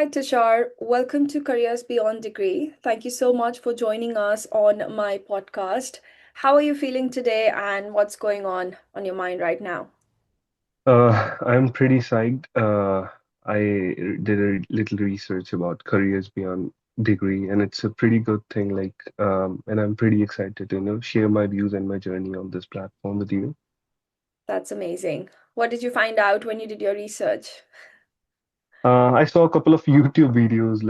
Hi, Tushar. Welcome to Careers Beyond Degree. Thank you so much for joining us on my podcast. How are you feeling today and what's going on your mind right now? I'm pretty psyched. I did a little research about careers beyond degree, and it's a pretty good thing. And I'm pretty excited to, share my views and my journey on this platform with you. That's amazing. What did you find out when you did your research? I saw a couple of YouTube videos,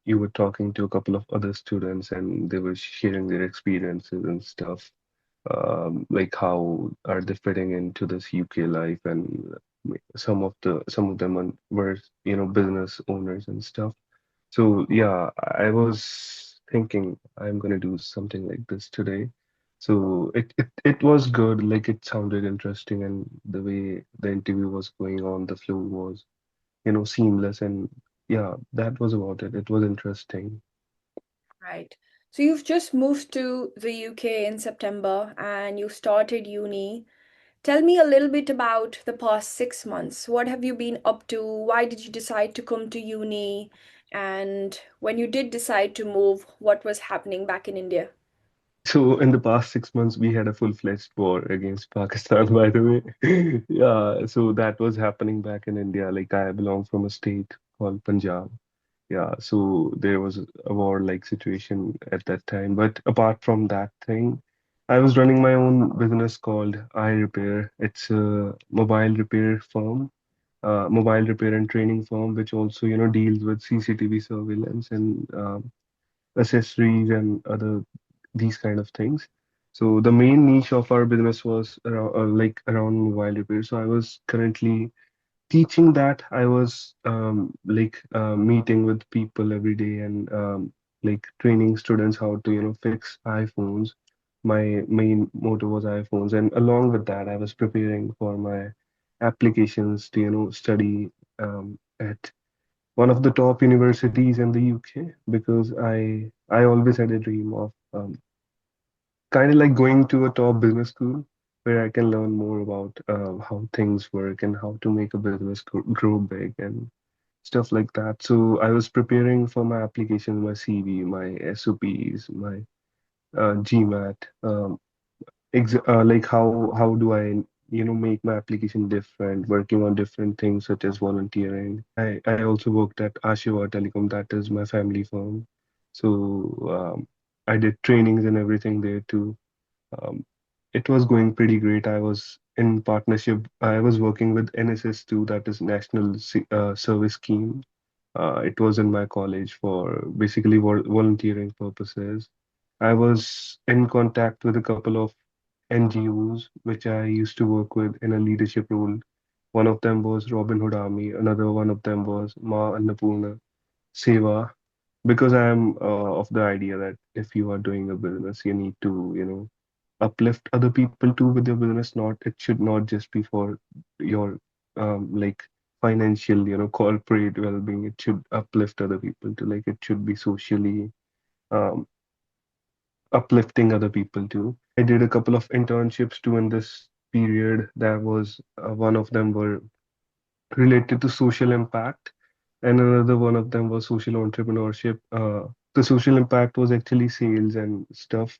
you were talking to a couple of other students, and they were sharing their experiences and stuff. Like how are they fitting into this UK life, and some of them were, business owners and stuff. So yeah, I was thinking I'm gonna do something like this today. So it was good, like it sounded interesting, and the way the interview was going on, the flow was, seamless, and yeah, that was about it. It was interesting. Right. So you've just moved to the UK in September and you started uni. Tell me a little bit about the past 6 months. What have you been up to? Why did you decide to come to uni? And when you did decide to move, what was happening back in India? So in the past 6 months, we had a full-fledged war against Pakistan, by the way. Yeah, so that was happening back in India. Like I belong from a state called Punjab. Yeah, so there was a war-like situation at that time. But apart from that thing, I was running my own business called iRepair. It's a mobile repair and training firm, which also, deals with CCTV surveillance and accessories and other these kind of things. So the main niche of our business was around mobile repair. So I was currently teaching that. I was meeting with people every day and like training students how to fix iPhones. My main motto was iPhones, and along with that, I was preparing for my applications to study at one of the top universities in the UK because I always had a dream of kind of like going to a top business school where I can learn more about how things work and how to make a business grow big and stuff like that. So I was preparing for my applications, my CV, my SOPs, my GMAT, like how do I make my application different, working on different things such as volunteering. I also worked at Ashiva Telecom, that is my family firm. So I did trainings and everything there too. um, it was going pretty great. I was in partnership. I was working with NSS too, that is National Service Scheme. It was in my college for basically volunteering purposes. I was in contact with a couple of NGOs which I used to work with in a leadership role. One of them was Robin Hood Army. Another one of them was Ma Annapurna Seva. Because I am of the idea that if you are doing a business, you need to, uplift other people too with your business. Not it should not just be for your like financial, corporate well-being. It should uplift other people too. Like it should be socially um, uplifting other people too. I did a couple of internships too in this period. That was one of them were related to social impact, and another one of them was social entrepreneurship. The social impact was actually sales and stuff.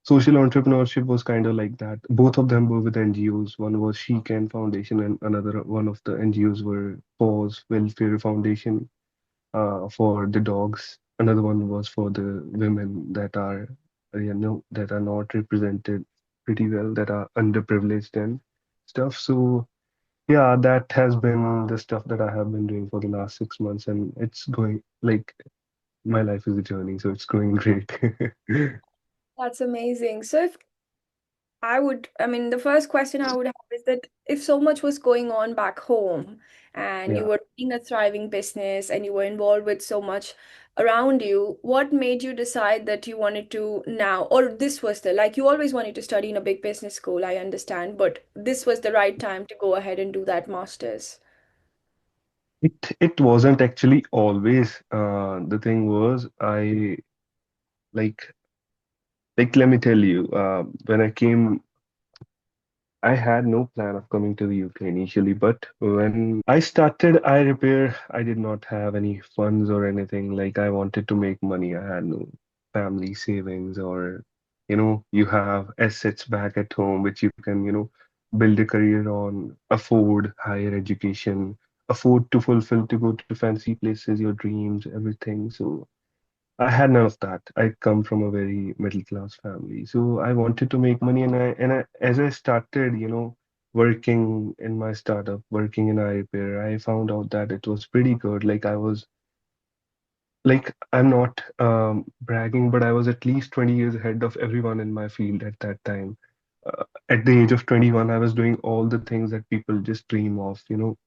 Social entrepreneurship was kind of like that. Both of them were with NGOs. One was She Can Foundation, and another one of the NGOs were Paws Welfare Foundation for the dogs. Another one was for the women that are, that are not represented pretty well, that are underprivileged and stuff. So yeah, that has been the stuff that I have been doing for the last 6 months, and it's going like my life is a journey, so it's going great. That's amazing. So if I mean, the first question I would have is that if so much was going on back home and you Yeah. were in a thriving business and you were involved with so much around you, what made you decide that you wanted to now, or this was like you always wanted to study in a big business school, I understand, but this was the right time to go ahead and do that master's? It wasn't actually always. The thing was, I like let me tell you, when I came I had no plan of coming to the UK initially, but when I started iRepair, I did not have any funds or anything. Like I wanted to make money. I had no family savings or, you have assets back at home which you can, build a career on, afford higher education, afford to fulfill to go to fancy places, your dreams, everything. So I had none of that. I come from a very middle class family. So I wanted to make money and as I started, working in my startup, working in iRepair, I found out that it was pretty good. Like I was like I'm not bragging, but I was at least 20 years ahead of everyone in my field at that time. At the age of 21, I was doing all the things that people just dream of,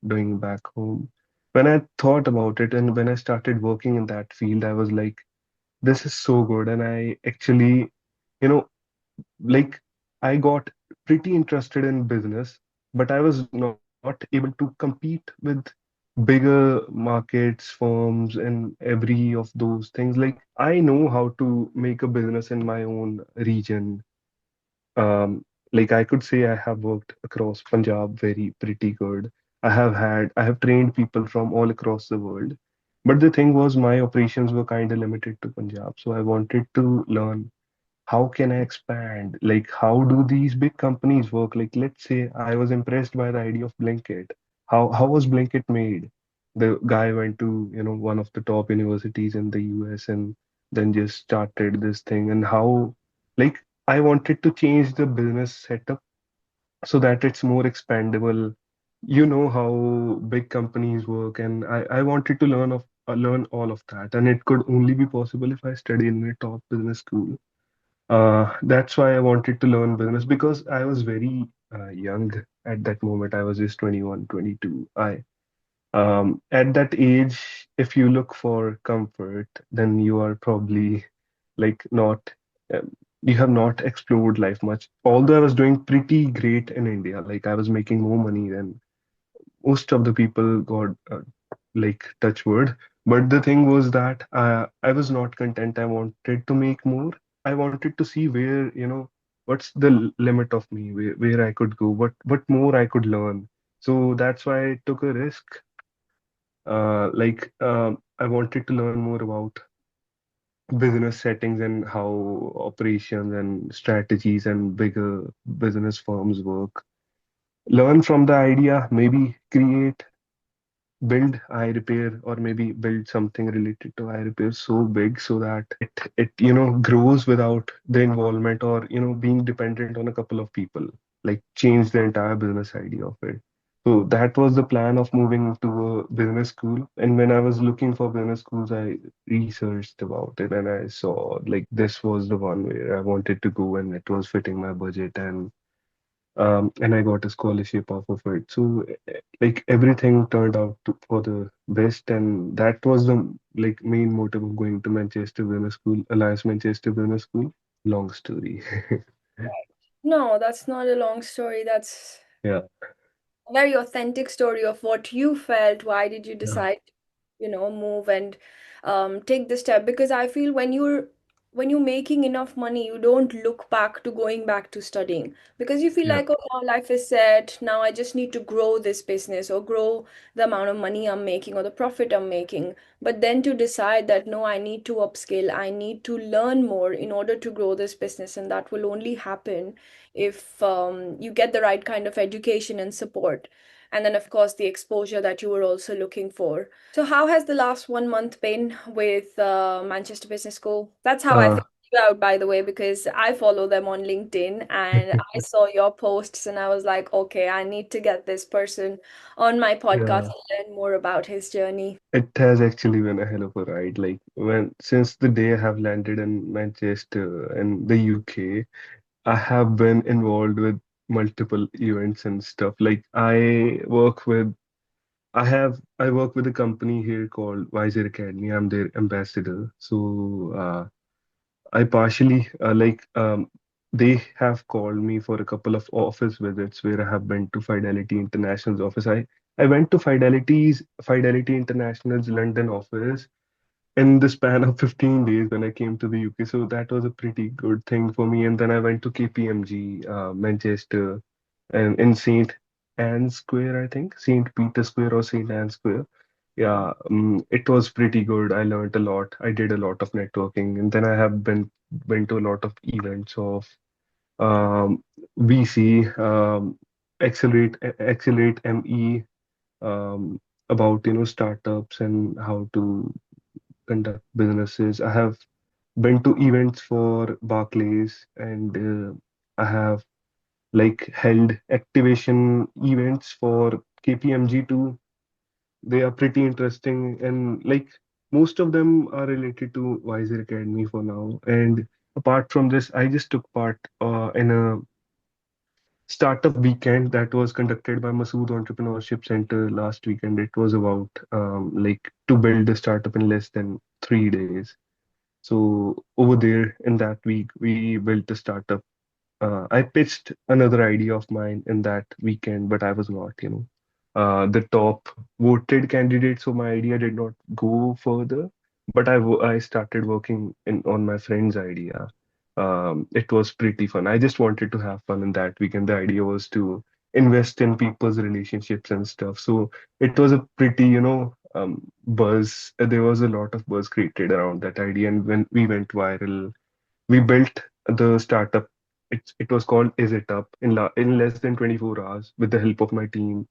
doing back home. When I thought about it and when I started working in that field, I was like, this is so good. And I actually, you know, like I got pretty interested in business, but I was not able to compete with bigger markets, firms, and every of those things. Like I know how to make a business in my own region. Like I could say I have worked across Punjab very pretty good. I have trained people from all across the world. But the thing was my operations were kind of limited to Punjab. So I wanted to learn how can I expand? Like, how do these big companies work? Like, let's say I was impressed by the idea of Blinkit. How was Blinkit made? The guy went to, one of the top universities in the US and then just started this thing. And how, like, I wanted to change the business setup so that it's more expandable. You know how big companies work, and I wanted to learn all of that. And it could only be possible if I studied in a top business school. That's why I wanted to learn business because I was very young at that moment. I was just 21, 22. At that age, if you look for comfort, then you are probably like not, you have not explored life much. Although I was doing pretty great in India, like I was making more money than most of the people got like touch wood. But the thing was that I was not content. I wanted to make more. I wanted to see where, what's the limit of me, where I could go, what more I could learn. So that's why I took a risk. I wanted to learn more about business settings and how operations and strategies and bigger business firms work. Learn from the idea, maybe create build iRepair or maybe build something related to iRepair so big so that it grows without the involvement or being dependent on a couple of people, like change the entire business idea of it. So that was the plan of moving to a business school. And when I was looking for business schools, I researched about it and I saw like this was the one where I wanted to go and it was fitting my budget and I got a scholarship off of it. So like everything turned out for the best, and that was the like main motive of going to Manchester Business School, Alliance Manchester Business School. Long story. No, that's not a long story. That's Yeah, a very authentic story of what you felt. Why did you yeah, decide move and take the step? Because I feel when you're making enough money, you don't look back to going back to studying because you feel yeah. like, oh, now life is set. Now I just need to grow this business or grow the amount of money I'm making or the profit I'm making. But then to decide that no, I need to upskill, I need to learn more in order to grow this business, and that will only happen if you get the right kind of education and support. And then, of course, the exposure that you were also looking for. So, how has the last 1 month been with Manchester Business School? That's how I Uh, found you out, by the way, because I follow them on LinkedIn and I saw your posts and I was like, okay, I need to get this person on my podcast yeah. and learn more about his journey. It has actually been a hell of a ride. Like when since the day I have landed in Manchester and the UK, I have been involved with multiple events and stuff. Like I work with a company here called Wiser Academy. I'm their ambassador. So I partially they have called me for a couple of office visits where I have been to Fidelity International's office. I went to Fidelity International's London office in the span of 15 days when I came to the UK. So that was a pretty good thing for me. And then I went to KPMG, Manchester. and in Saint Anne's Square, I think, Saint Peter Square or Saint Anne's Square. Yeah, it was pretty good. I learned a lot. I did a lot of networking, and then I have been to a lot of events of um, VC, Accelerate ME, um, about startups and how to conduct businesses. I have been to events for Barclays, and I have like held activation events for KPMG too. They are pretty interesting, and like most of them are related to Wiser Academy for now. And apart from this, I just took part in a startup weekend that was conducted by Masood Entrepreneurship Center last weekend. It was about like to build a startup in less than 3 days. So over there in that week, we built a startup. I pitched another idea of mine in that weekend, but I was not, the top voted candidate. So my idea did not go further. But I started working in on my friend's idea. It was pretty fun. I just wanted to have fun in that weekend. The idea was to invest in people's relationships and stuff. So it was a pretty, buzz. There was a lot of buzz created around that idea, and when we went viral, we built the startup. It was called Is It Up in less than 24 hours with the help of my team.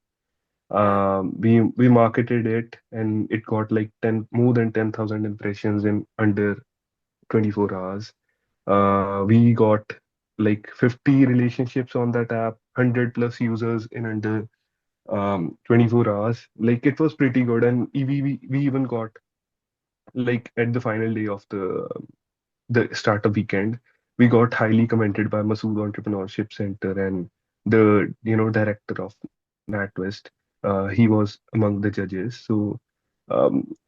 Wow. We marketed it, and it got like 10 more than 10,000 impressions in under 24 hours. We got like 50 relationships on that app, 100 plus users in under 24 hours. Like it was pretty good, and we even got like at the final day of the startup weekend, we got highly commented by Masood Entrepreneurship Center and the director of NatWest. He was among the judges, so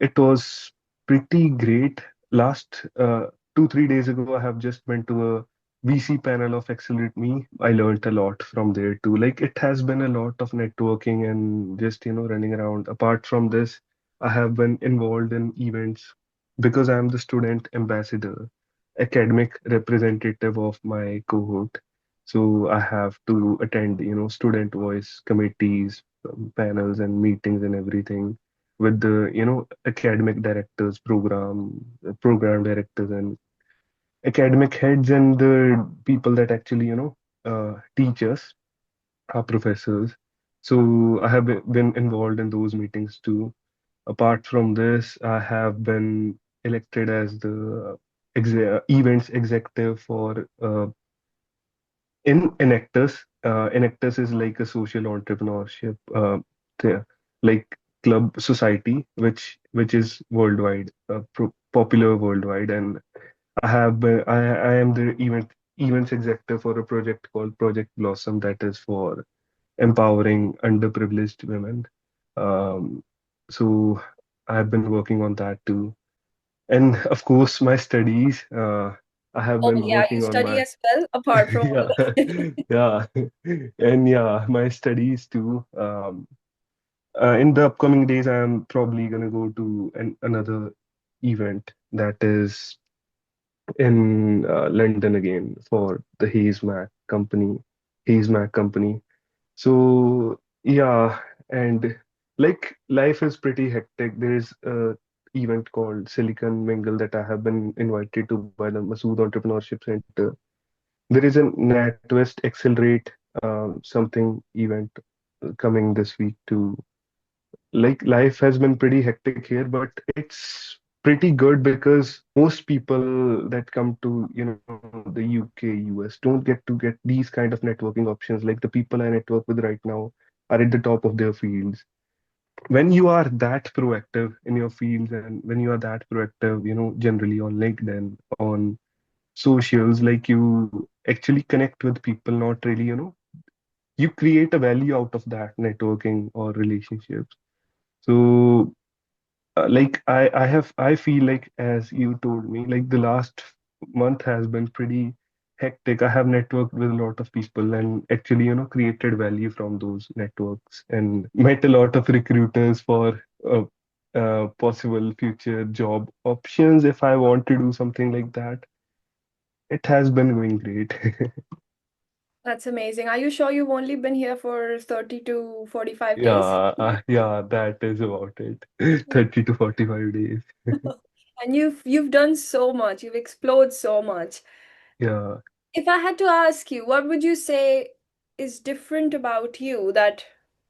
it was pretty great. Last 2 3 days ago, I have just went to a VC panel of Accelerate Me. I learned a lot from there too. Like it has been a lot of networking and just running around. Apart from this, I have been involved in events because I am the student ambassador, academic representative of my cohort. So I have to attend, student voice committees, panels, and meetings and everything with the, academic directors, program directors, and academic heads, and the people that actually, teach us, our professors. So I have been involved in those meetings too. Apart from this, I have been elected as the events executive for in Enactus. Enactus is like a social entrepreneurship, th- like club society, which is worldwide, popular worldwide, and I am the events executive for a project called Project Blossom that is for empowering underprivileged women. Um, so I've been working on that too. And of course, my studies. I have Oh, been yeah, you working on study my as well, apart from yeah, all of yeah, and yeah, my studies too. In the upcoming days, I'm probably gonna go to another event that is in London again for the Hayes Mac company. So yeah, and like life is pretty hectic. There is a event called Silicon Mingle that I have been invited to by the Masood Entrepreneurship Center. There is a NatWest Accelerate something event coming this week too. Like life has been pretty hectic here, but it's pretty good because most people that come to, the UK, US don't get these kind of networking options. Like the people I network with right now are at the top of their fields. When you are that proactive in your fields, and when you are that proactive, generally on LinkedIn, on socials, like you actually connect with people, not really, you create a value out of that networking or relationships. So I feel like, as you told me, like the last month has been pretty hectic. I have networked with a lot of people and actually, created value from those networks and met a lot of recruiters for possible future job options if I want to do something like that. It has been going great. That's amazing. Are you sure you've only been here for 30 to 45 days? Yeah, yeah, that is about it. 30 to 45 days. And you've done so much. You've explored so much. Yeah. If I had to ask you, what would you say is different about you that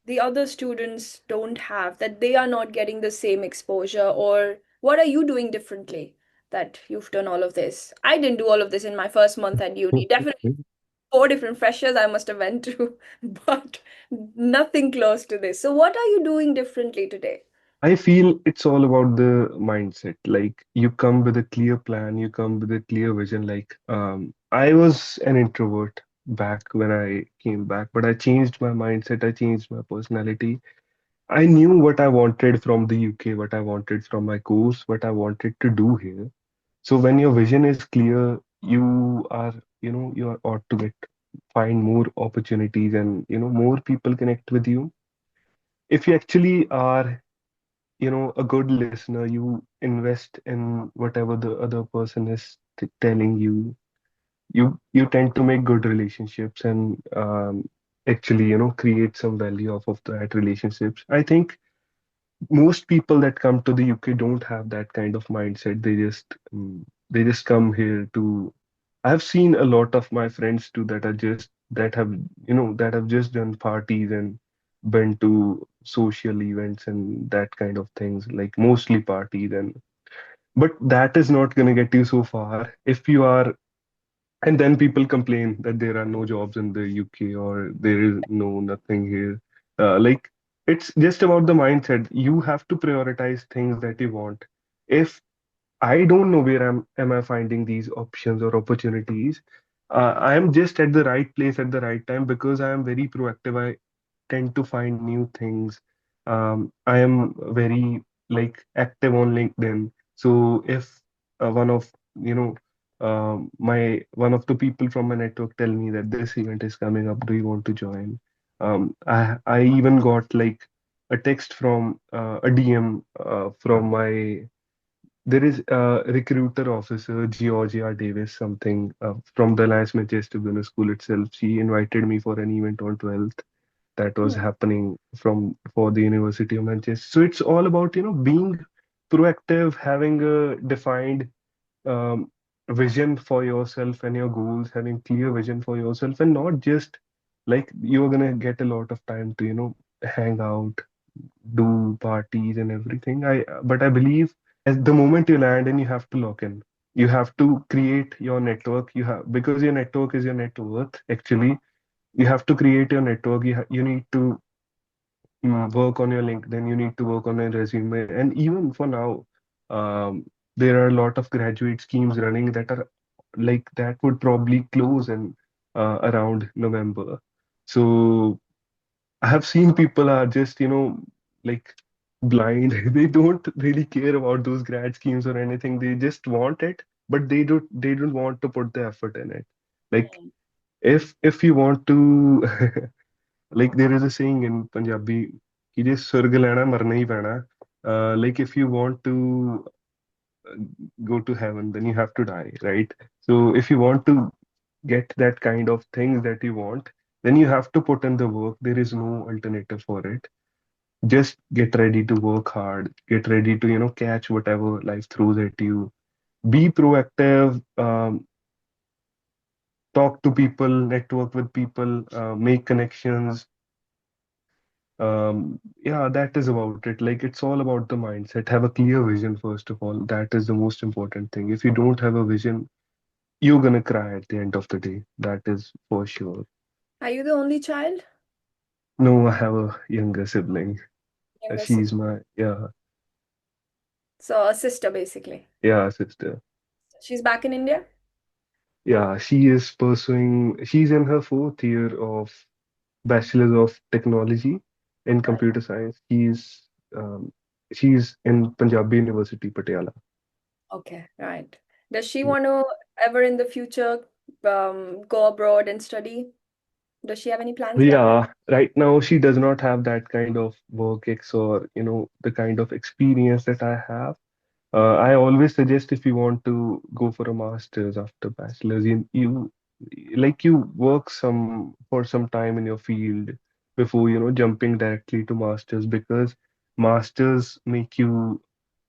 the other students don't have, that they are not getting the same exposure, or what are you doing differently that you've done all of this? I didn't do all of this in my first month at uni. Definitely four different freshers I must have went to, but nothing close to this. So what are you doing differently today? I feel it's all about the mindset. Like you come with a clear plan, you come with a clear vision. Like I was an introvert back when I came back, but I changed my mindset, I changed my personality. I knew what I wanted from the UK, what I wanted from my course, what I wanted to do here. So when your vision is clear, you are, you are ought to get find more opportunities and more people connect with you. If you actually are a good listener, you invest in whatever the other person is telling you. You tend to make good relationships and actually create some value off of that relationships. I think most people that come to the UK don't have that kind of mindset. They just come here to. I've seen a lot of my friends too that have just done parties and been to social events and that kind of things, like mostly parties. And but that is not going to get you so far if you are. And then people complain that there are no jobs in the UK or there is no nothing here. Like it's just about the mindset. You have to prioritize things that you want. If I don't know where am I finding these options or opportunities. I am just at the right place at the right time because I am very proactive. I tend to find new things. I am very like active on LinkedIn. So if one of my one of the people from my network tell me that this event is coming up, do you want to join? I even got like a text from a DM from my there is a recruiter officer, Georgia Davis, something from the Alliance Manchester Business School itself. She invited me for an event on 12th that was Hmm. happening from for the University of Manchester. So it's all about, being proactive, having a defined um, vision for yourself and your goals, having clear vision for yourself, and not just like you're gonna get a lot of time to, hang out, do parties and everything. But I believe as the moment you land in, you have to lock in. You have to create your network. You have because your network is your net worth. Actually, you have to create your network. You need to work on your LinkedIn. You need to work on your resume. And even for now, um, there are a lot of graduate schemes running that are like that would probably close in around November. So I have seen people are just, like blind. They don't really care about those grad schemes or anything. They just want it, but they don't want to put the effort in it. Like if you want to like there is a saying in Punjabi कि ਜੇ ਸੁਰਗ ਲੈਣਾ ਮਰਨਾ ਹੀ ਪੈਣਾ. Like if you want to go to heaven, then you have to die, right? So if you want to get that kind of things that you want, then you have to put in the work. There is no alternative for it. Just get ready to work hard, get ready to catch whatever life throws at you. Be proactive, talk to people, network with people, make connections. Yeah, that is about it. Like it's all about the mindset. Have a clear vision first of all. That is the most important thing. If you don't have a vision, you're gonna cry at the end of the day. That is for sure. Are you the only child? No, I have a younger sibling. Younger sister. She's my So a sister, basically. yeah, sister. She's back in India? Yeah, she's in her fourth year of Bachelor's of Technology in Right. Computer Science. She's in Punjabi University, Patiala. Okay, right. Does she want to ever in the future go abroad and study? Does she have any plans like that? Yeah, right now she does not have that kind of work ex or the kind of experience that I have. I always suggest if you want to go for a master's after bachelor's, you like you work some for some time in your field before, jumping directly to masters, because masters make you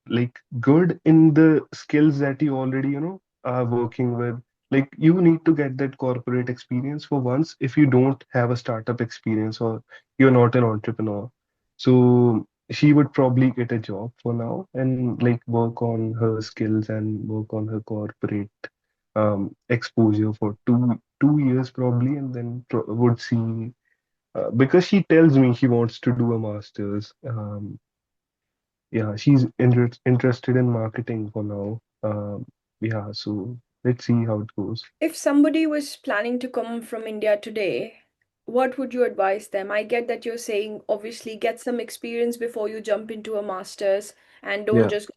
like good in the skills that you already, are working with. Like you need to get that corporate experience for once if you don't have a startup experience or you're not an entrepreneur. So she would probably get a job for now and like work on her skills and work on her corporate exposure for two years probably, and then would see because she tells me she wants to do a master's. Yeah, she's interested in marketing for now. Yeah, so let's see how it goes. If somebody was planning to come from India today, what would you advise them? I get that you're saying obviously get some experience before you jump into a master's and don't Yeah, just go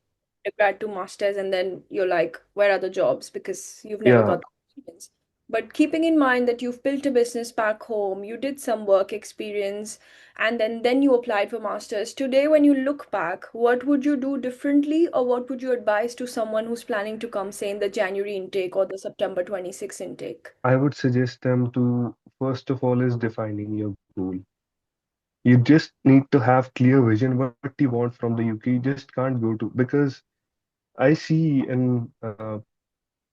grad to master's and then you're like, where are the jobs? Because you've never yeah. got the experience. But keeping in mind that you've built a business back home, you did some work experience, and then you applied for masters. Today, when you look back, what would you do differently, or what would you advise to someone who's planning to come, say, in the January intake or the September 26 intake? I would suggest them to first of all is defining your goal. You just need to have clear vision what you want from the UK. You just can't go to because I see in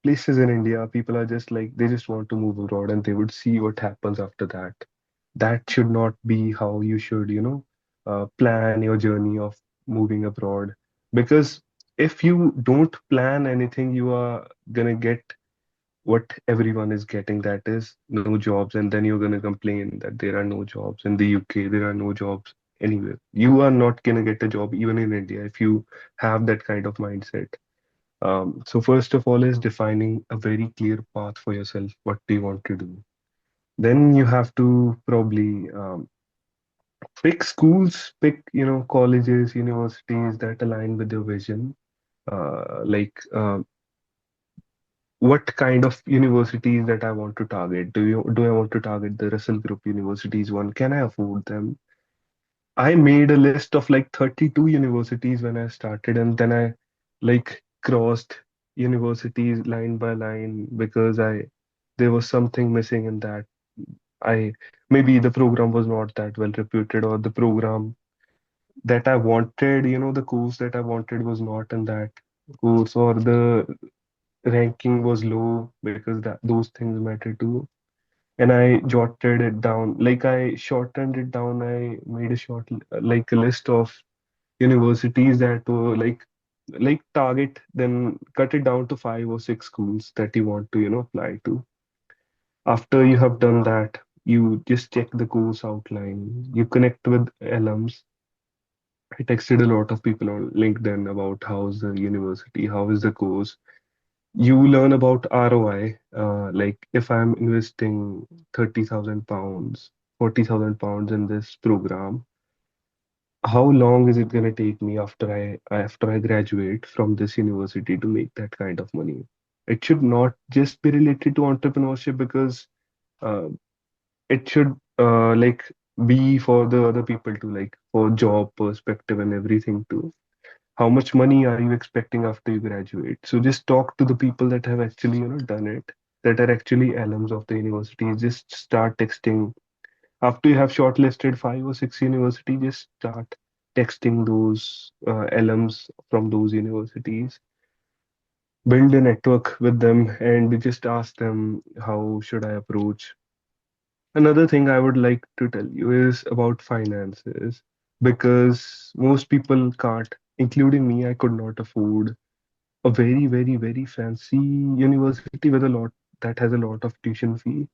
places in India, people are just like they just want to move abroad and they would see what happens after that. That should not be how you should, plan your journey of moving abroad. Because if you don't plan anything, you are gonna get what everyone is getting, that is no jobs, and then you're gonna complain that there are no jobs in the UK, there are no jobs anywhere. You are not gonna get a job even in India if you have that kind of mindset. So first of all is defining a very clear path for yourself. What do you want to do? Then you have to probably pick schools, pick colleges, universities that align with your vision. Like what kind of universities that I want to target? Do I want to target the Russell Group universities one? Can I afford them? I made a list of like 32 universities when I started, and then I like crossed universities line by line because I there was something missing in that. I maybe the program was not that well reputed, or the program that I wanted, the course that I wanted was not in that course, or the ranking was low because that those things matter too. And I jotted it down, like I shortened it down. I made a like a list of universities that were like target, then cut it down to 5 or 6 schools that you want to, apply to. After you have done that, you just check the course outline, you connect with alums. I texted a lot of people on LinkedIn about how's the university, how is the course. You learn about ROI, like if I'm investing 30,000 pounds, 40,000 pounds in this program, how long is it going to take me after I graduate from this university to make that kind of money? It should not just be related to entrepreneurship, because uh, it should like be for the other people too, like for job perspective and everything too. How much money are you expecting after you graduate? So just talk to the people that have actually, done it, that are actually alums of the university. Just start texting. After you have shortlisted 5 or 6 universities, just start texting those alums from those universities. Build a network with them and just ask them, how should I approach? Another thing I would like to tell you is about finances, because most people can't, including me. I could not afford a very, very, very fancy university with a lot that has a lot of tuition fee.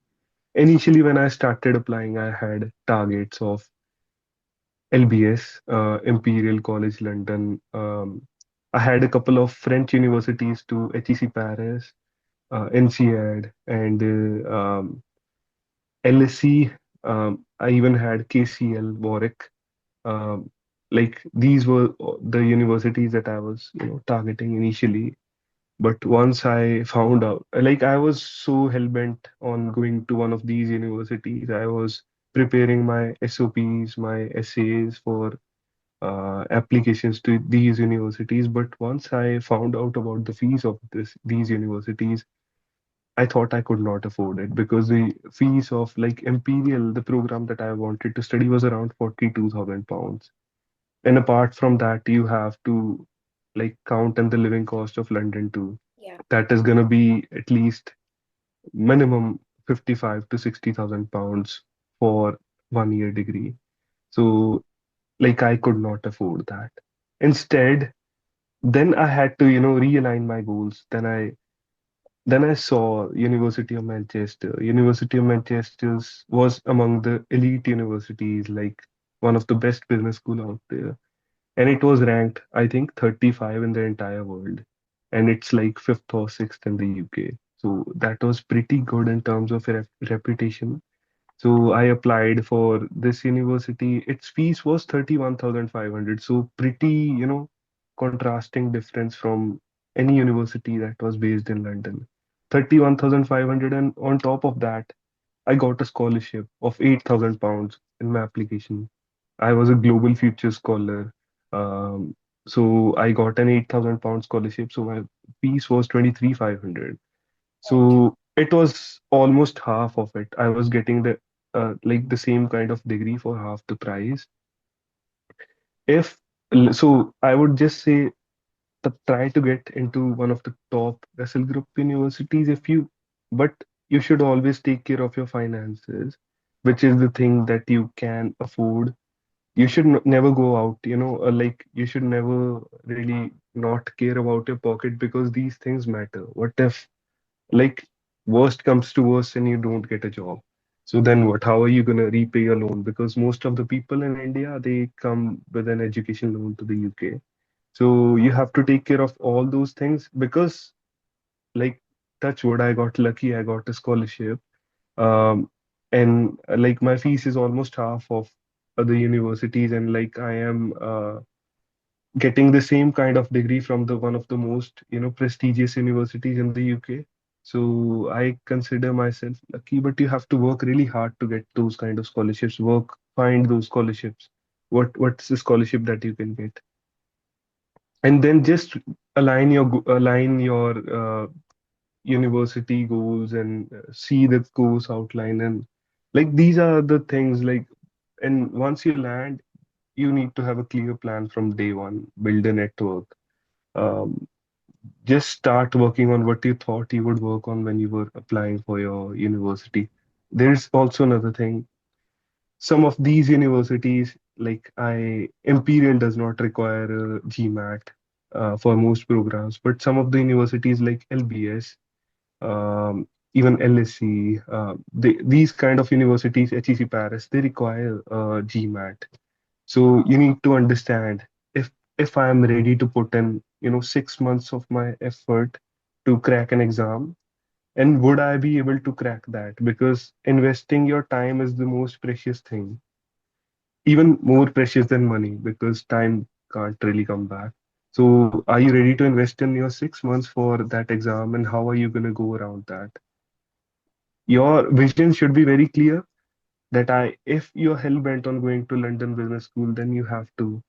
Initially, when I started applying, I had targets of LBS, Imperial College London. I had a couple of French universities to HEC Paris, INSEAD, and LSE. I even had KCL, Warwick. Um, like these were the universities that I was, targeting initially. But once I found out, like I was so hell-bent on going to one of these universities, I was preparing my SOPs, my essays for applications to these universities. But once I found out about the fees of these universities, I thought I could not afford it because the fees of like Imperial, the program that I wanted to study, was around 42,000 pounds. And apart from that, you have to like count in the living cost of London too. Yeah. That is gonna be at least minimum 55 to 60,000 pounds for 1 year degree. So like I could not afford that. Instead, then I had to, realign my goals. Then I saw University of Manchester. University of Manchester was among the elite universities, like one of the best business school out there. And it was ranked, I think, 35 in the entire world. And it's like fifth or sixth in the UK. So that was pretty good in terms of reputation. So I applied for this university. Its fees was 31,500. So pretty, contrasting difference from any university that was based in London. 31,500, and on top of that, I got a scholarship of 8,000 pounds in my application. I was a global future scholar. Um, so I got an 8,000 pound scholarship. So my fees was 23,500. Right. So it was almost half of it. I was getting the like the same kind of degree for half the price. If so, I would just say to try to get into one of the top Russell Group universities but you should always take care of your finances, which is the thing that you can afford. You should never go out, like you should never really not care about your pocket because these things matter. What if like worst comes to worst and you don't get a job? So then what? How are you gonna repay your loan? Because most of the people in India, they come with an education loan to the UK. So you have to take care of all those things because like touch wood, I got lucky, I got a scholarship. And like my fees is almost half of other universities, and like I am getting the same kind of degree from the one of the most, prestigious universities in the UK. So I consider myself lucky, but you have to work really hard to get those kind of scholarships. Find those scholarships. What's the scholarship that you can get? And then just align your university goals and see the course outline, and like these are the things like, and once you land, you need to have a clear plan from day one, build a network. um, just start working on what you thought you would work on when you were applying for your university. There's also another thing. Some of these universities, like Imperial does not require a GMAT for most programs, but some of the universities like LBS, even LSE, these kind of universities, HEC Paris, they require GMAT. So you need to understand if I am ready to put in, 6 months of my effort to crack an exam, and would I be able to crack that? Because investing your time is the most precious thing, even more precious than money, because time can't really come back. So are you ready to invest in your 6 months for that exam, and how are you going to go around that? Your vision should be very clear that if you're hell bent on going to London Business School, then you have to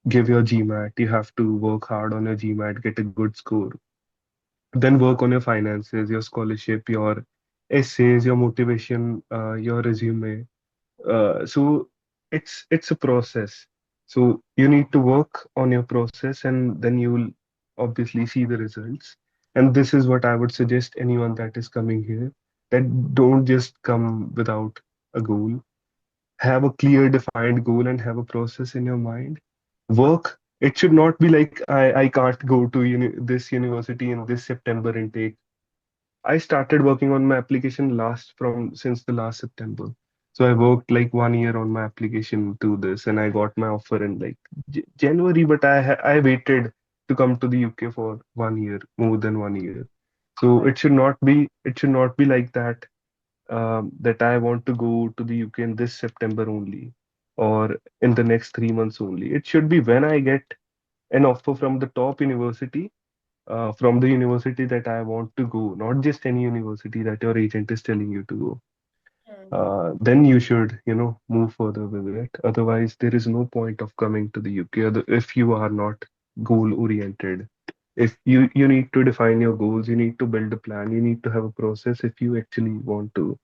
give your GMAT, you have to work hard on your GMAT, get a good score, then work on your finances, your scholarship, your essays, your motivation, your resume. So it's a process. So you need to work on your process, and then you will obviously see the results. And this is what I would suggest anyone that is coming here, that don't just come without a goal. Have a clear, defined goal and have a process in your mind. Work. It should not be like I can't go to this university in this September intake. I started working on my application last from since the last September. So I worked like 1 year on my application to this, and I got my offer in like January. But I waited to come to the UK for 1 year, more than 1 year. So Right. it should not be like that. That I want to go to the UK in this September only, or in the next 3 months only. It should be when I get an offer from the top university, from the university that I want to go, not just any university that your agent is telling you to go. Hmm. Then you should, move further with it. Otherwise, there is no point of coming to the UK if you are not goal oriented. If you need to define your goals, you need to build a plan, you need to have a process if you actually want to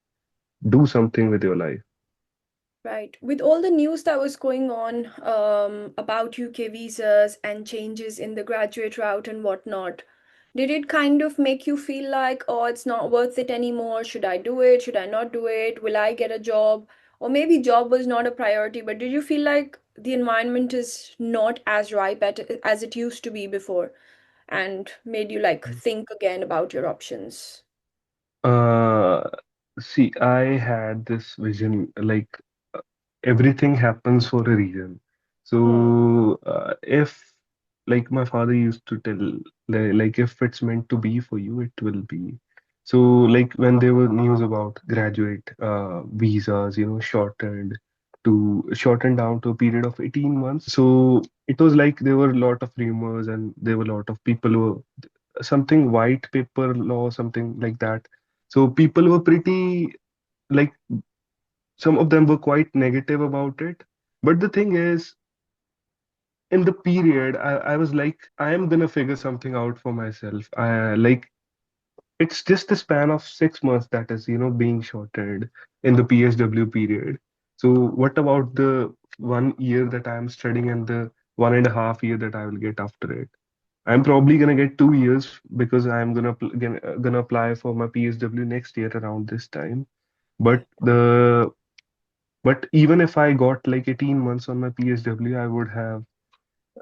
do something with your life. Right. With all the news that was going on about UK visas and changes in the graduate route and whatnot, did it kind of make you feel like, oh, it's not worth it anymore? Should I do it? Should I not do it? Will I get a job? Or maybe job was not a priority, but did you feel like the environment is not as ripe as it used to be before and made you like think again about your options? Uh, See, I had this vision like uh, everything happens for a reason. Hmm. So, if like my father used to tell, like if it's meant to be for you, it will be. So, like when there were news about graduate visas, shortened down to a period of 18 months. So it was like there were a lot of rumors and there were a lot of people who were something white paper law, something like that. So people were pretty like some of them were quite negative about it. But the thing is, in the period, I was like, I am gonna figure something out for myself. It's just the span of 6 months that is, being shorted in the PSW period. So what about the 1 year that I'm studying and the 1.5 year that I will get after it? I'm probably gonna get 2 years because I'm gonna apply for my PSW next year around this time. But Right. but even if I got like 18 months on my PSW, I would have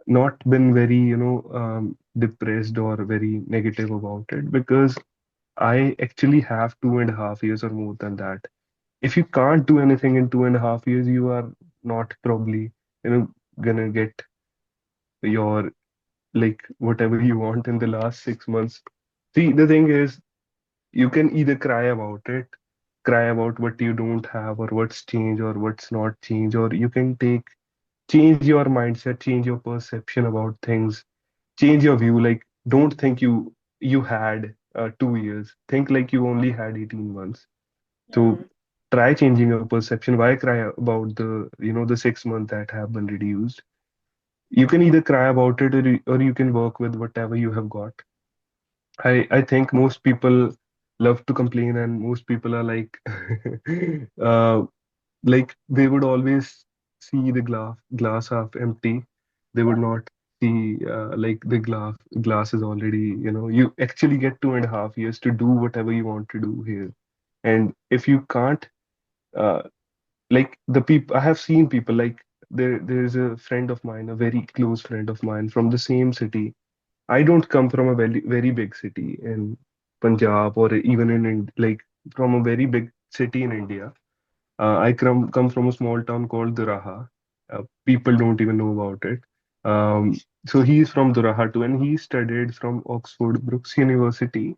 not been very, depressed or very negative about it because I actually have 2.5 years or more than that. If you can't do anything in 2.5 years, you are not probably, gonna get your like whatever you want in the last 6 months. See, the thing is, you can either cry about what you don't have or what's changed or what's not changed, or you can change your mindset, change your perception about things, change your view. Like, don't think you had 2 years. Think like you only had 18 months. So Hmm. try changing your perception. Why cry about the 6 months that have been reduced? You can either cry about it, or you can work with whatever you have got. I think most people love to complain, and most people are like, uh, like they would always see the glass half empty. They would not see like the glass is already, you actually get 2.5 years to do whatever you want to do here. And if you can't, uh, like the people I have seen people like there's a friend of mine, a very close friend of mine from the same city. I don't come from a very big city in Punjab or even like from a very big city in India. I come from a small town called Doraha. People don't even know about it. So he's from Doraha too, and he studied from Oxford Brookes University.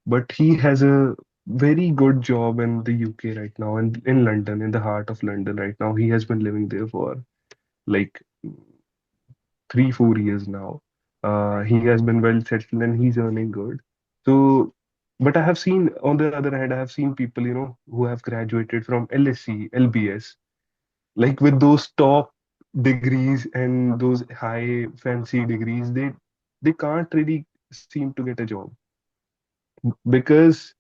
But he has a very good job in the UK right now, and in London, in the heart of London right now. He has been living there for like 3 4 years now. He has been well settled and he's earning good. So, but I have seen, on the other hand, I have seen people, who have graduated from LSE, LBS, like with those top degrees and those high fancy degrees, they can't really seem to get a job because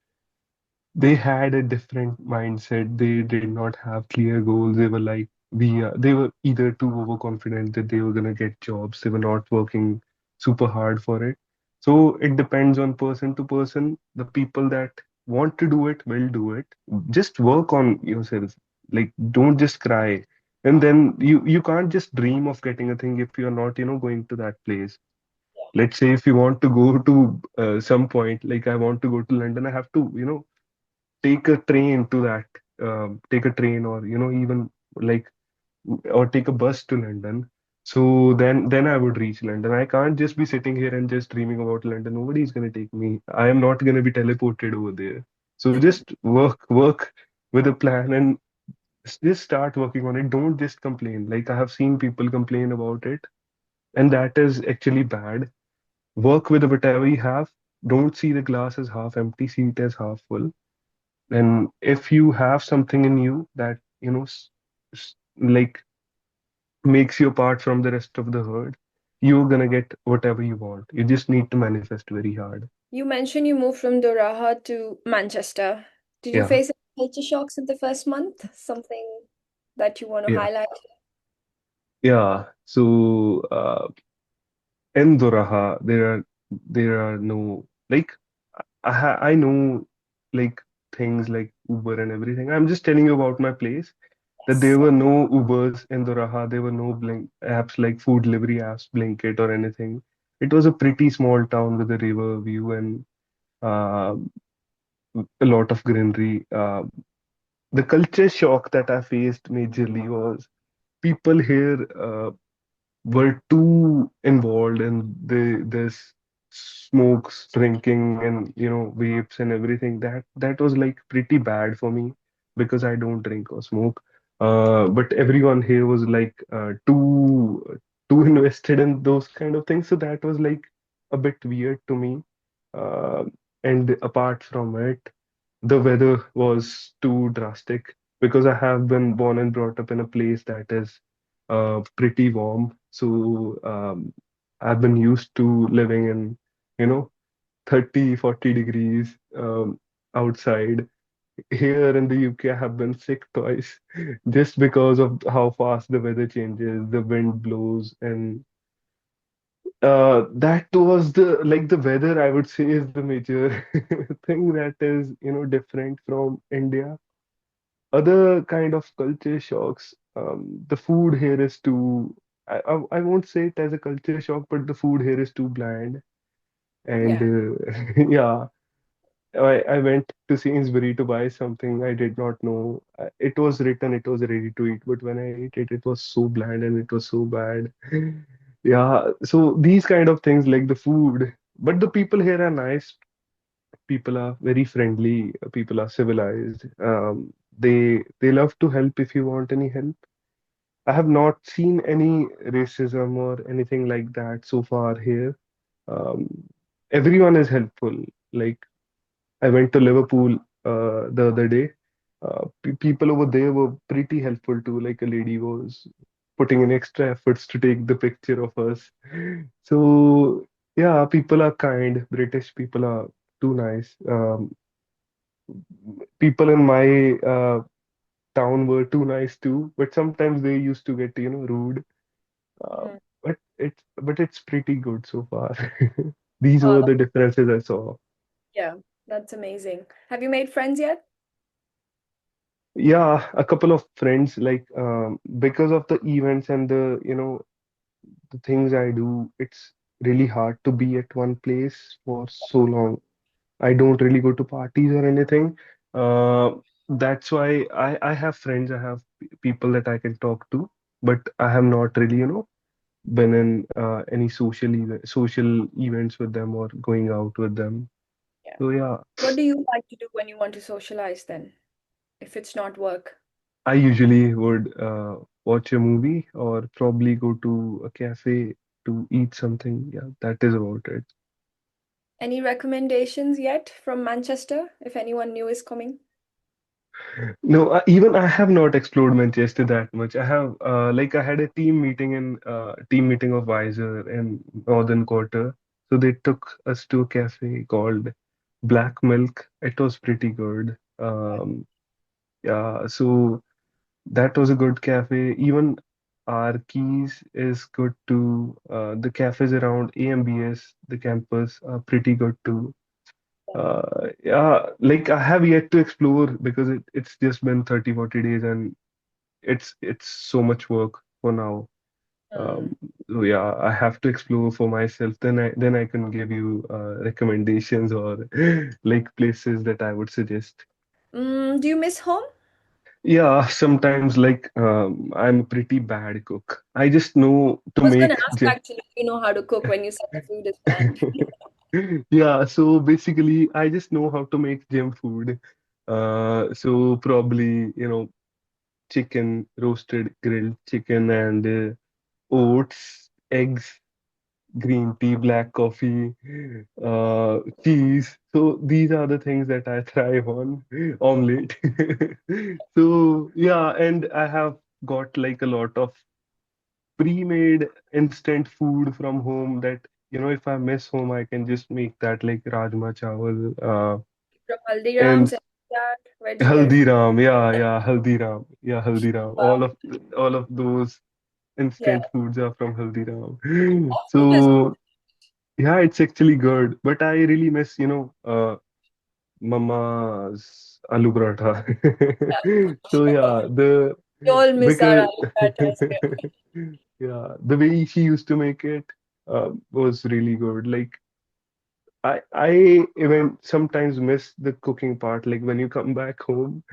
they had a different mindset. They did not have clear goals. They were like, they were either too overconfident that they were going to get jobs. They were not working super hard for it. So it depends on person to person. The people that want to do it will do it. Just work on yourself. Like, don't just cry. And then you can't just dream of getting a thing if you're not, going to that place. Let's say if you want to go to some point, like I want to go to London, I have to, take a train to that take a train, or even like or take a bus to London. So then I would reach London. I can't just be sitting here and just dreaming about London. Nobody's gonna take me. I am not gonna be teleported over there. So just work with a plan and just start working on it. Don't just complain. Like I have seen people complain about it, and that is actually bad. Work with whatever you have. Don't see the glass as half empty, see it as half full. And if you have something in you that, like makes you apart from the rest of the herd, you're gonna get whatever you want. You just need to manifest very hard. You mentioned you moved from Doraha to Manchester. Did you Yeah, face any culture shocks in the first month? Something that you want to yeah, highlight? yeah. So in Doraha, there are no like I know like things like Uber and everything. I'm just telling you about my place. That there Yes. were no Ubers in Doraha. There were no blink apps like food delivery apps, Blinkit or anything. It was a pretty small town with a river view and uh, a lot of greenery. The culture shock that I faced majorly was people here were too involved in this smokes, drinking, and vapes and everything. That was like pretty bad for me because I don't drink or smoke. But everyone here was like too invested in those kind of things, so that was like a bit weird to me. Uh, and apart from it, the weather was too drastic because I have been born and brought up in a place that is pretty warm. So I've been used to living in, you know, 30, 40 degrees outside. Here in the UK, I have been sick twice just because of how fast the weather changes, the wind blows, and that was the weather, I would say, is the major thing that is, different from India. Other kind of culture shocks. The food here is too. I won't say it as a culture shock, but the food here is too bland. And Yeah. yeah, I went to Sainsbury to buy something I did not know. It was written it was ready to eat, but when I ate it, it was so bland and it was so bad. Yeah, so these kind of things like the food, but the people here are nice. People are very friendly. People are civilized. They love to help if you want any help. I have not seen any racism or anything like that so far here. Um, Everyone is helpful. Like I went to Liverpool the other day. People over there were pretty helpful too. Like a lady was putting in extra efforts to take the picture of us. So yeah, people are kind. British people are too nice. People in my town were too nice too, but sometimes they used to get, rude. Mhm. But it's pretty good so far. These Oh, were the differences I saw. yeah, that's amazing. Have you made friends yet? Yeah, a couple of friends, like because of the events and the things I do, it's really hard to be at one place for so long. I don't really go to parties or anything. Uh, that's why I have friends, I have people that I can talk to, but I have not really, been in any social events with them or going out with them. Yeah. So yeah, What do you like to do when you want to socialize then, if it's not work? I usually would watch a movie or probably go to a cafe to eat something. Yeah, that is about it. Any recommendations yet from Manchester, if anyone new is coming? No, even I have not explored Manchester that much. I have I had a team meeting of Wiser in Northern Quarter. So they took us to a cafe called Black Milk. It was pretty good. Yeah, so that was a good cafe. Even our keys is good too. The cafes around AMBS, the campus, are pretty good too. Yeah, like I have yet to explore because it's just been 30, 40 days and it's so much work for now. Mm. Um, so yeah, I have to explore for myself. Then I can give you recommendations or like places that I would suggest. Do you miss home? Yeah, sometimes I'm a pretty bad cook. I just know to I was gonna make ask actually, if you know how to cook when you said the food is bland. yeah, so basically I just know how to make gym food. So probably, chicken, roasted grilled chicken and oats, eggs, green tea, black coffee, cheese. So these are the things that I thrive on. Omelette. So yeah, and I have got like a lot of pre-made instant food from home that, if I miss home, I can just make that like rajma chawal, From and Haldiram's and that veg. Haldiram, yeah, Haldiram, yeah, Haldiram. Wow. All of those Yeah. instant foods are from Haldiram. How food is So yeah, it's actually good, but I really miss, Mama's aloo paratha. So yeah, we all miss our because aloo parathas here. yeah, the way she used to make it was really good. Like I even sometimes miss the cooking part. Like when you come back home,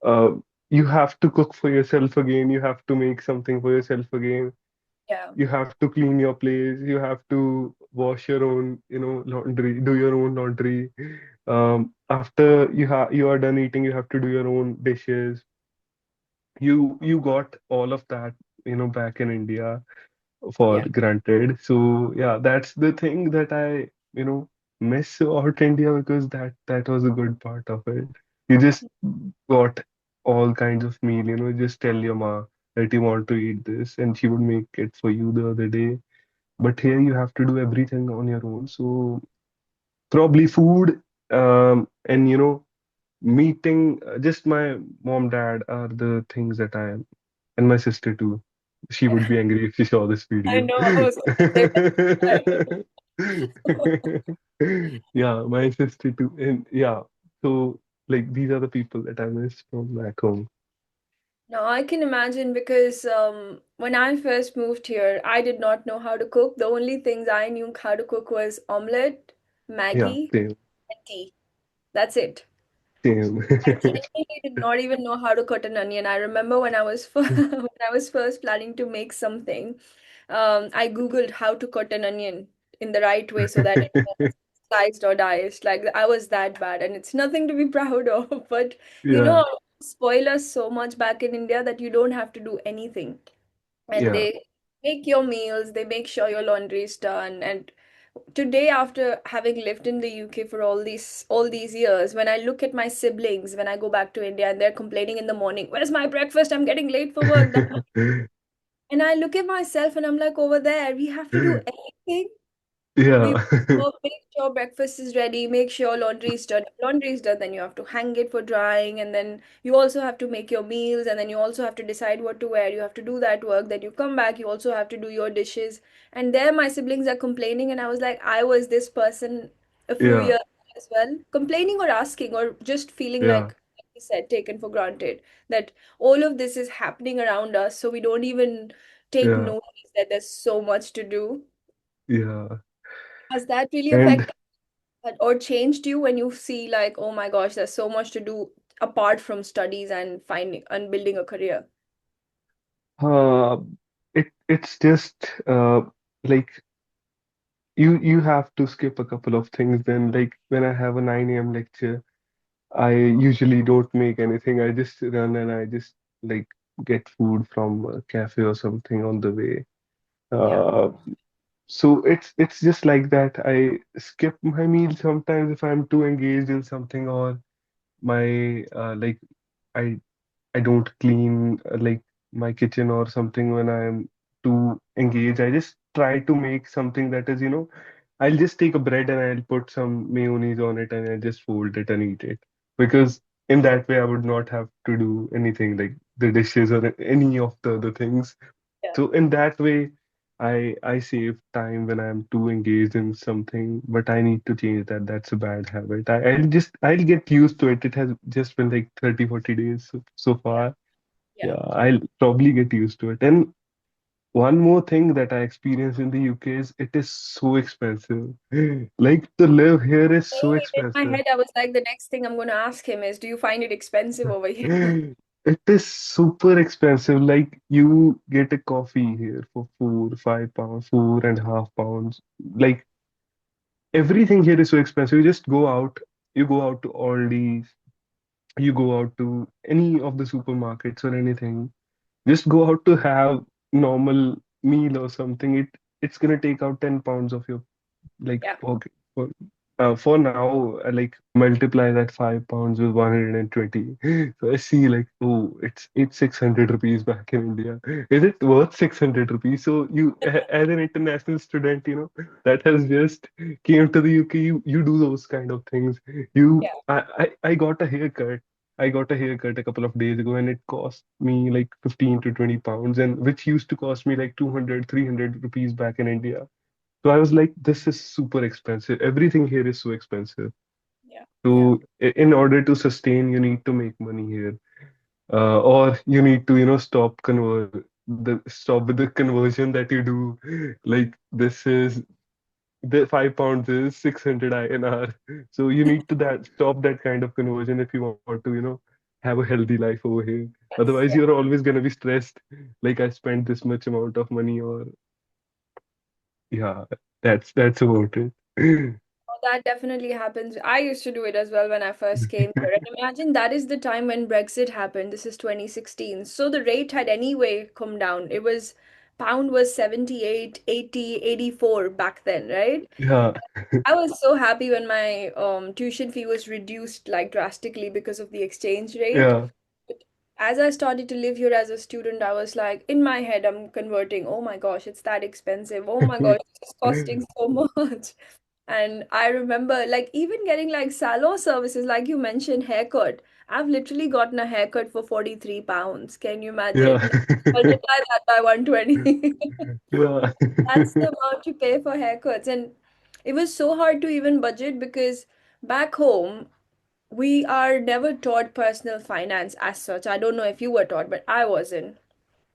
uh, you have to cook for yourself again. You have to make something for yourself again. Yeah. You have to clean your place. You have to wash your own, laundry, do your own laundry. After you are done eating, you have to do your own dishes. You got all of that, back in India for Yeah. granted. So yeah, that's the thing that I, miss about India, because that was a good part of it. You just got all kinds of meal, just tell your ma that you want to eat this, and she would make it for you the other day. But here you have to do everything on your own. So probably food, and meeting, just my mom, dad are the things that I am, and my sister too. She would be angry if she saw this I video. know. I was going to say Yeah, my sister too. And yeah, so like these are the people that I miss from back home. no, I can imagine because when I first moved here, I did not know how to cook. The only things I knew how to cook was omelette, Yeah, Maggie, same, and tea. That's it. same. I genuinely did not even know how to cut an onion. I remember when I was when I was first planning to make something, I Googled how to cut an onion in the right way so that it was sliced or diced. Like I was that bad, and it's nothing to be proud of. But you Yeah, know, spoil us so much back in India that you don't have to do anything, and yeah. they make your meals, they make sure your laundry is done, and today after having lived in the UK for all these years, when I look at my siblings when I go back to India and they're complaining in the morning, where's my breakfast, I'm getting late for work, and I look at myself and I'm like, over there we have to do everything. We Yeah, make sure breakfast is ready, make sure laundry is done. If laundry is done, then you have to hang it for drying, and then you also have to make your meals, and then you also have to decide what to wear. You have to do that work. Then you come back, you also have to do your dishes. And there, my siblings are complaining, and I was like, I was this person a few yeah, years as well, complaining or asking or just feeling yeah, like you said, taken for granted that all of this is happening around us, so we don't even take yeah, notice that there's so much to do. yeah. Has that really And affected or changed you when you see like, oh my gosh, there's so much to do apart from studies and finding and building a career? uh, it's just like you have to skip a couple of things. Then like when I have a 9 a.m. lecture, I usually don't make anything. I just run and I just like get food from a cafe or something on the way. Yeah, Uh, so it's just like that. I skip my meal sometimes if I'm too engaged in something, or my like I I don't clean like my kitchen or something when I'm too engaged. I just try to make something that is, I'll just take a bread and I'll put some mayonnaise on it and I just fold it and eat it. Because in that way, I would not have to do anything like the dishes or any of the other things. yeah. So in that way, I save time when I'm too engaged in something, but I need to change that. That's a bad habit. I'll get used to it. It has just been like 30, 40 days so far. Yeah. Yeah, I'll probably get used to it. And one more thing that I experience in the UK is it is so expensive. Like to live here is so Same. In my expensive. head, I was like, the next thing I'm going to ask him is, do you find it expensive over here? It is super expensive. Like you get a coffee here for 4, 5 pounds, 4.5 pounds. Like everything here is so expensive. You go out to Aldi's, you go out to any of the supermarkets or anything. Just go out to have normal meal or something. It's gonna take out 10 pounds of your like Yeah. pocket for For now, like multiply that £5 with 120. So I see like, oh, it's 600 rupees back in India. Is it worth 600 rupees? So you, as an international student, that has just came to the UK, you do those kind of things. I got a haircut. I got a haircut a couple of days ago and it cost me like 15 to 20 pounds, and which used to cost me like 200, 300 rupees back in India. So I was like, this is super expensive. Everything here is so expensive. Yeah. Yeah. So in order to sustain, you need to make money here, or you need to, stop with the conversion that you do. Like this is the £5 is 600 INR. So you need to that stop that kind of conversion if you want to, have a healthy life over here. Otherwise, Yeah. you're always gonna be stressed. Like I spent this much amount of money, or yeah, that's about it. Oh, that definitely happens. I used to do it as well when I first came here. And imagine that is the time when Brexit happened. This is 2016. So the rate had anyway come down. It was pound was 78, 80, 84 back then, right? Yeah, I was so happy when my tuition fee was reduced like drastically because of the exchange rate. yeah, But as I started to live here as a student, I was like, in my head, I'm converting. Oh my gosh, it's that expensive. Oh my gosh, it's costing so much. And I remember like even getting like salon services, like you mentioned, haircut. I've literally gotten a haircut for 43 pounds. Can you imagine? yeah, Multiply that by 120. yeah, That's the amount you pay for haircuts. And it was so hard to even budget because back home, we are never taught personal finance as such. I don't know if you were taught, but I wasn't.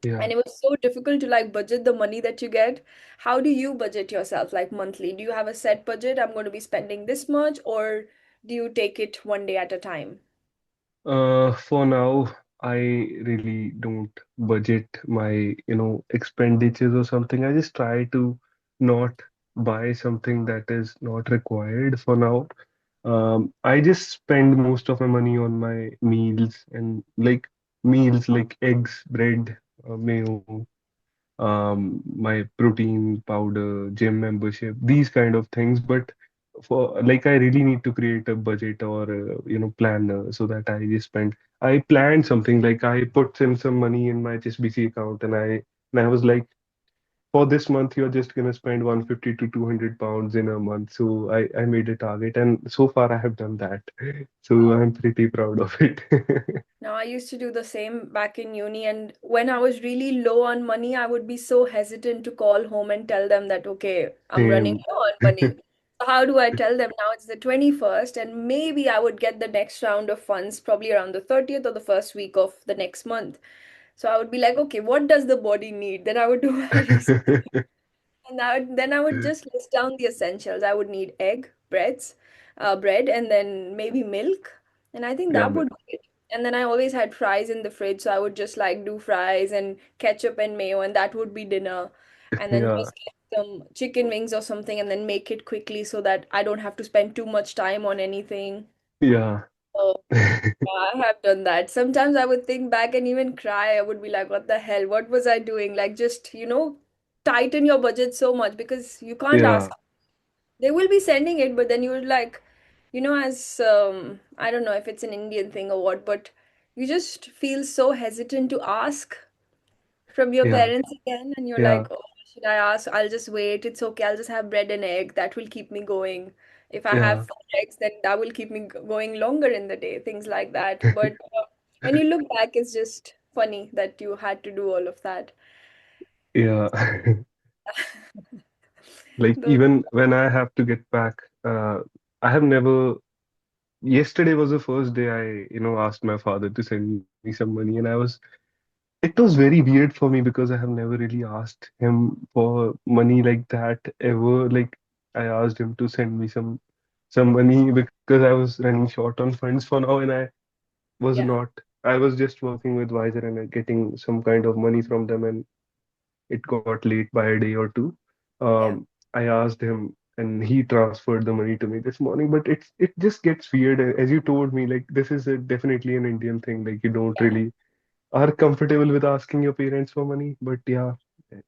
yeah. And it was so difficult to like budget the money that you get. How do you budget yourself like monthly? Do you have a set budget? I'm going to be spending this much, or do you take it one day at a time? For now, I really don't budget my, expenditures or something. I just try to not buy something that is not required for now. I just spend most of my money on my meals, and like meals like eggs, bread, mayo, my protein powder, gym membership, these kind of things. But for like, I really need to create a budget or plan, so that I just spend. I planned something like I put in some money in my HSBC account, and I was like, for this month you're just gonna spend 150 to 200 pounds in a month. So I made a target, and so far I have done that. So I'm pretty proud of it. Now, I used to do the same back in uni, and when I was really low on money, I would be so hesitant to call home and tell them that, okay, I'm running Same. low on money. So how do I tell them now it's the 21st, and maybe I would get the next round of funds probably around the 30th or the first week of the next month. So I would be like, okay, what does the body need? Then I would do my research. And then I would just list down the essentials. I would need egg, bread, and then maybe milk. And I think Yeah, that would be it. And then I always had fries in the fridge, so I would just like do fries and ketchup and mayo, and that would be dinner. And then yeah, just get some chicken wings or something, and then make it quickly so that I don't have to spend too much time on anything. yeah. So yeah, I have done that. Sometimes I would think back and even cry. I would be like, what the hell? What was I doing? Like, just, tighten your budget so much because you can't ask. Yeah, They will be sending it, but then you're like, as I don't know if it's an Indian thing or what, but you just feel so hesitant to ask from your yeah, parents again, and you're yeah, like, oh, should I ask? I'll just wait. It's okay. I'll just have bread and egg. That will keep me going. If I have yeah, 4 eggs, then that will keep me going longer in the day. Things like that. But when you look back, it's just funny that you had to do all of that. yeah. Like Those, even when I have to get back, I have never. Yesterday was the first day I, asked my father to send me some money, and it was very weird for me because I have never really asked him for money like that ever. Like I asked him to send me some money because I was running short on funds for now, and I was yeah, not. I was just working with Wiser and getting some kind of money from them, and it got late by a day or two. yeah, I asked him and he transferred the money to me this morning, but it just gets weird. As you told me, like this is definitely an Indian thing. Like you don't yeah. really are comfortable with asking your parents for money, but yeah,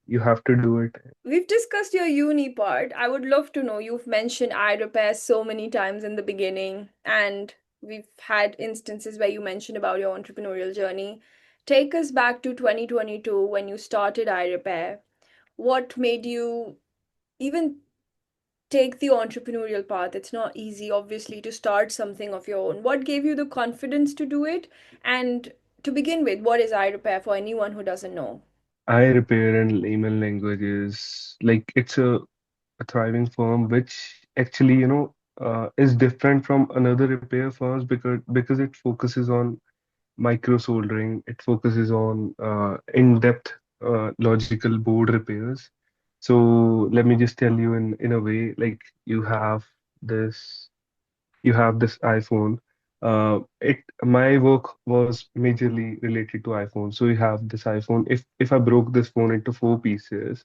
You have to do it. We've discussed your uni part. I would love to know. You've mentioned iRepair so many times in the beginning, and we've had instances where you mentioned about your entrepreneurial journey. Take us back to 2022 when you started iRepair. What made you even take the entrepreneurial path? It's not easy, obviously, to start something of your own. What gave you the confidence to do it? And to begin with, what is iRepair for anyone who doesn't know? I repair in layman languages. Like it's a thriving firm which actually, is different from another repair firms because it focuses on micro soldering. It focuses on in-depth logical board repairs. So let me just tell you in a way, like this you have this iPhone. It my work was majorly related to iPhone. So you have this iPhone. If I broke this phone into four pieces,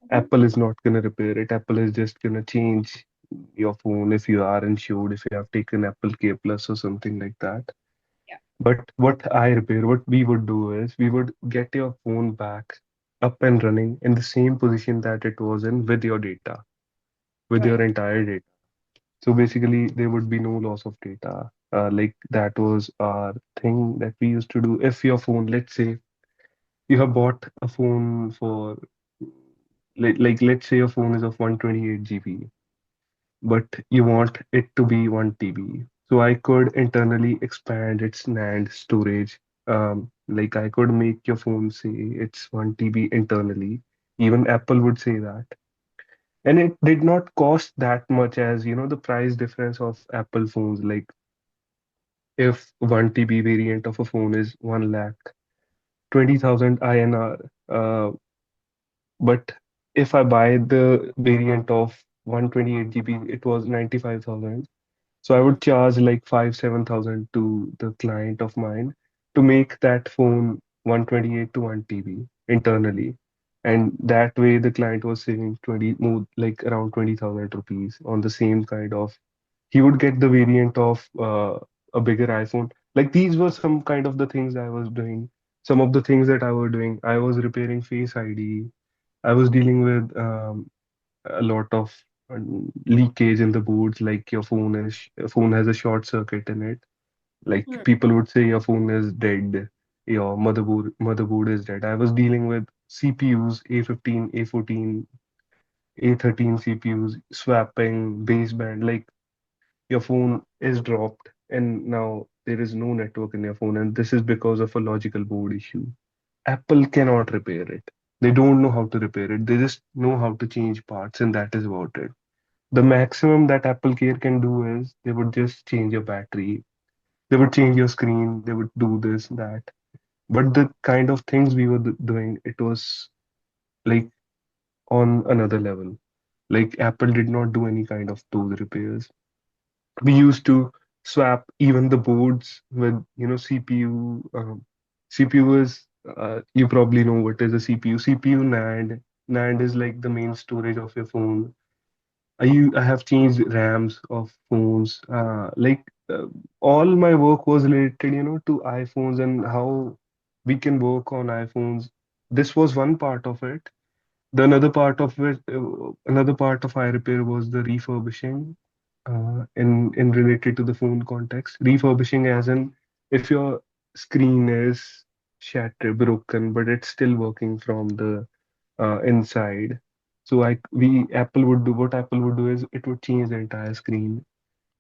Mhm. Apple is not gonna repair it. Apple is just gonna change your phone if you are insured, if you have taken Apple Care Plus or something like that. Yeah. But what we would do is we would get your phone back up and running in the same position that it was in with your data, with your Right. entire data. So basically, there would be no loss of data. Like that was our thing that we used to do. If your phone, let's say you have bought a phone for like let's say your phone is of 128 GB, but you want it to be 1 TB. So I could internally expand its NAND storage. Like I could make your phone say it's 1 TB internally. Even Apple would say that. And it did not cost that much as, the price difference of Apple phones. Like if 1 TB variant of a phone is 1 lakh, 20,000 INR. But if I buy the variant of 128 GB, it was 95,000. So I Mm. would charge like 7,000 to the client of mine to make that phone 128 to 1 TB internally. Yeah. And that way the client was saving 20 more like around 20,000 rupees on the same kind of he would get the variant of a bigger iPhone. Like these were some kind of the things I was doing. Some of the things that I was doing, I was repairing Face ID. I was dealing with a lot of leakage in the boards, like your phone has a short circuit in it. Like Mm. people would say your phone is dead, your motherboard is dead. I was dealing with CPUs, A15, A14, A13 CPUs, swapping, baseband. Like your phone is dropped, and now there is no network in your phone, and this is because of a logical board issue. Apple cannot repair it. They don't know how to repair it. They just know how to change parts, and that is about it. The maximum that Apple Care can do is they would just change your battery, they would change your screen, they would do this, that. But the kind of things we were doing, it was like on another level. Like Apple did not do any kind of those repairs. We used to swap even the boards with, CPU. CPU is, you probably know what is a CPU. CPU NAND. NAND is like the main storage of your phone. I have changed RAMs of phones. All my work was related, to iPhones and how we can work on iPhones. This was one part of it. The another part of iRepair was the refurbishing. In related to the phone context, refurbishing as in if your screen is shattered, broken, but it's still working from the inside. So I we Apple would do what Apple would do is it would change the entire screen.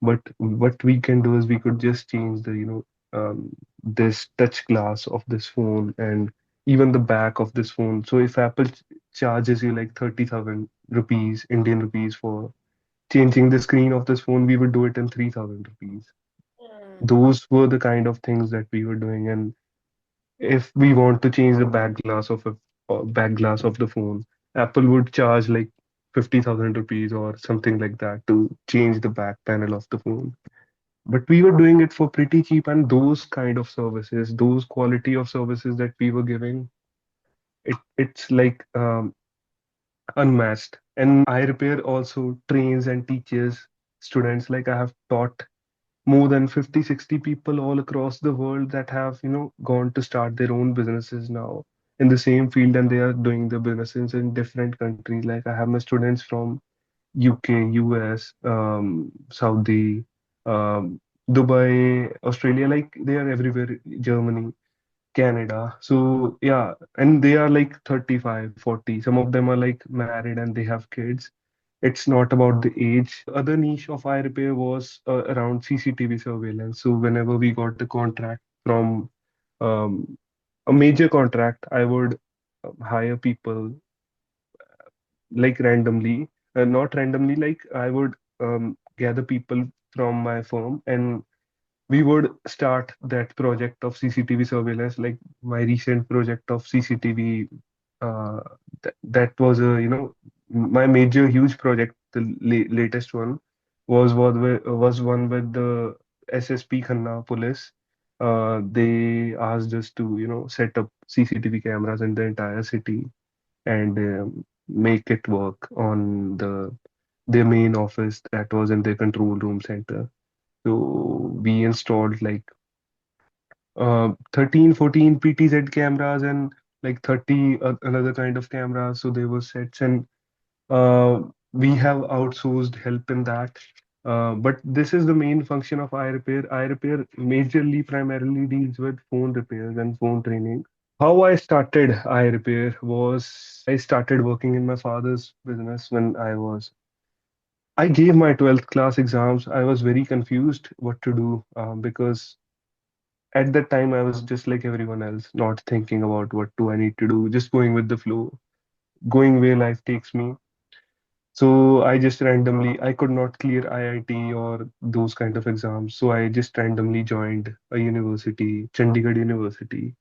But what we can do is we could just change the this touch glass of this phone and even the back of this phone. So if Apple charges you like 30,000 rupees, Indian rupees for changing the screen of this phone, we would do it in 3,000 rupees. Mm. Those were the kind of things that we were doing. And if we want to change the back glass of the phone, Apple would charge like 50,000 rupees or something like that to change the back panel of the phone. But we were doing it for pretty cheap, and those kind of services, those quality of services that we were giving, it's like unmatched. And iRepair also trains and teaches students. Like I have taught more than 50, 60 people all across the world that have, gone to start their own businesses now in the same field and they are doing the businesses in different countries. Like I have my students from UK, US, Saudi, Dubai, Australia, like they are everywhere, Germany, Canada. So yeah, and they are like 35, 40. Some of them are like married and they have kids. It's not about the age. The other niche of iRepair was around CCTV surveillance. So whenever we got the contract from um, a major contract, I would hire people like randomly, not randomly, like I would gather people from my firm and we would start that project of CCTV surveillance, like my recent project of CCTV. That was a, my major huge project. The latest one was one with the SSP Khanna police. They asked us to, set up CCTV cameras in the entire city and make it work on their main office that was in their control room center. So we installed like 13, 14 PTZ cameras and like 30 another kind of cameras. So there were sets and we have outsourced help in that. But this is the main function of iRepair. iRepair majorly primarily deals with phone repairs and phone training. How I started iRepair was I started working in my father's business when I gave my 12th class exams. I was very confused what to do because at that time I was just like everyone else, not thinking about what do I need to do, just going with the flow, going where life takes me. So I just randomly, I could not clear IIT or those kind of exams. So I just randomly joined a university, Chandigarh University,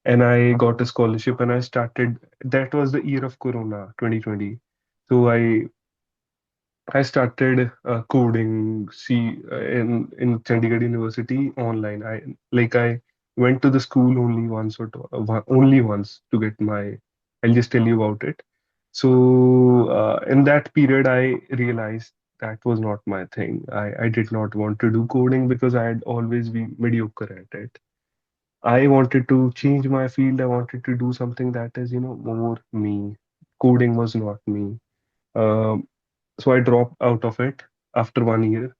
and I got a scholarship and I started. That was the year of Corona, 2020. So I started coding in Chandigarh University online. I went to the school only once only once to get my. I'll just tell you about it. So in that period, I realized that was not my thing. I did not want to do coding because I had always been mediocre at it. I wanted to change my field. I wanted to do something that is, more me. Coding was not me. Um, so I dropped out of it after 1 year.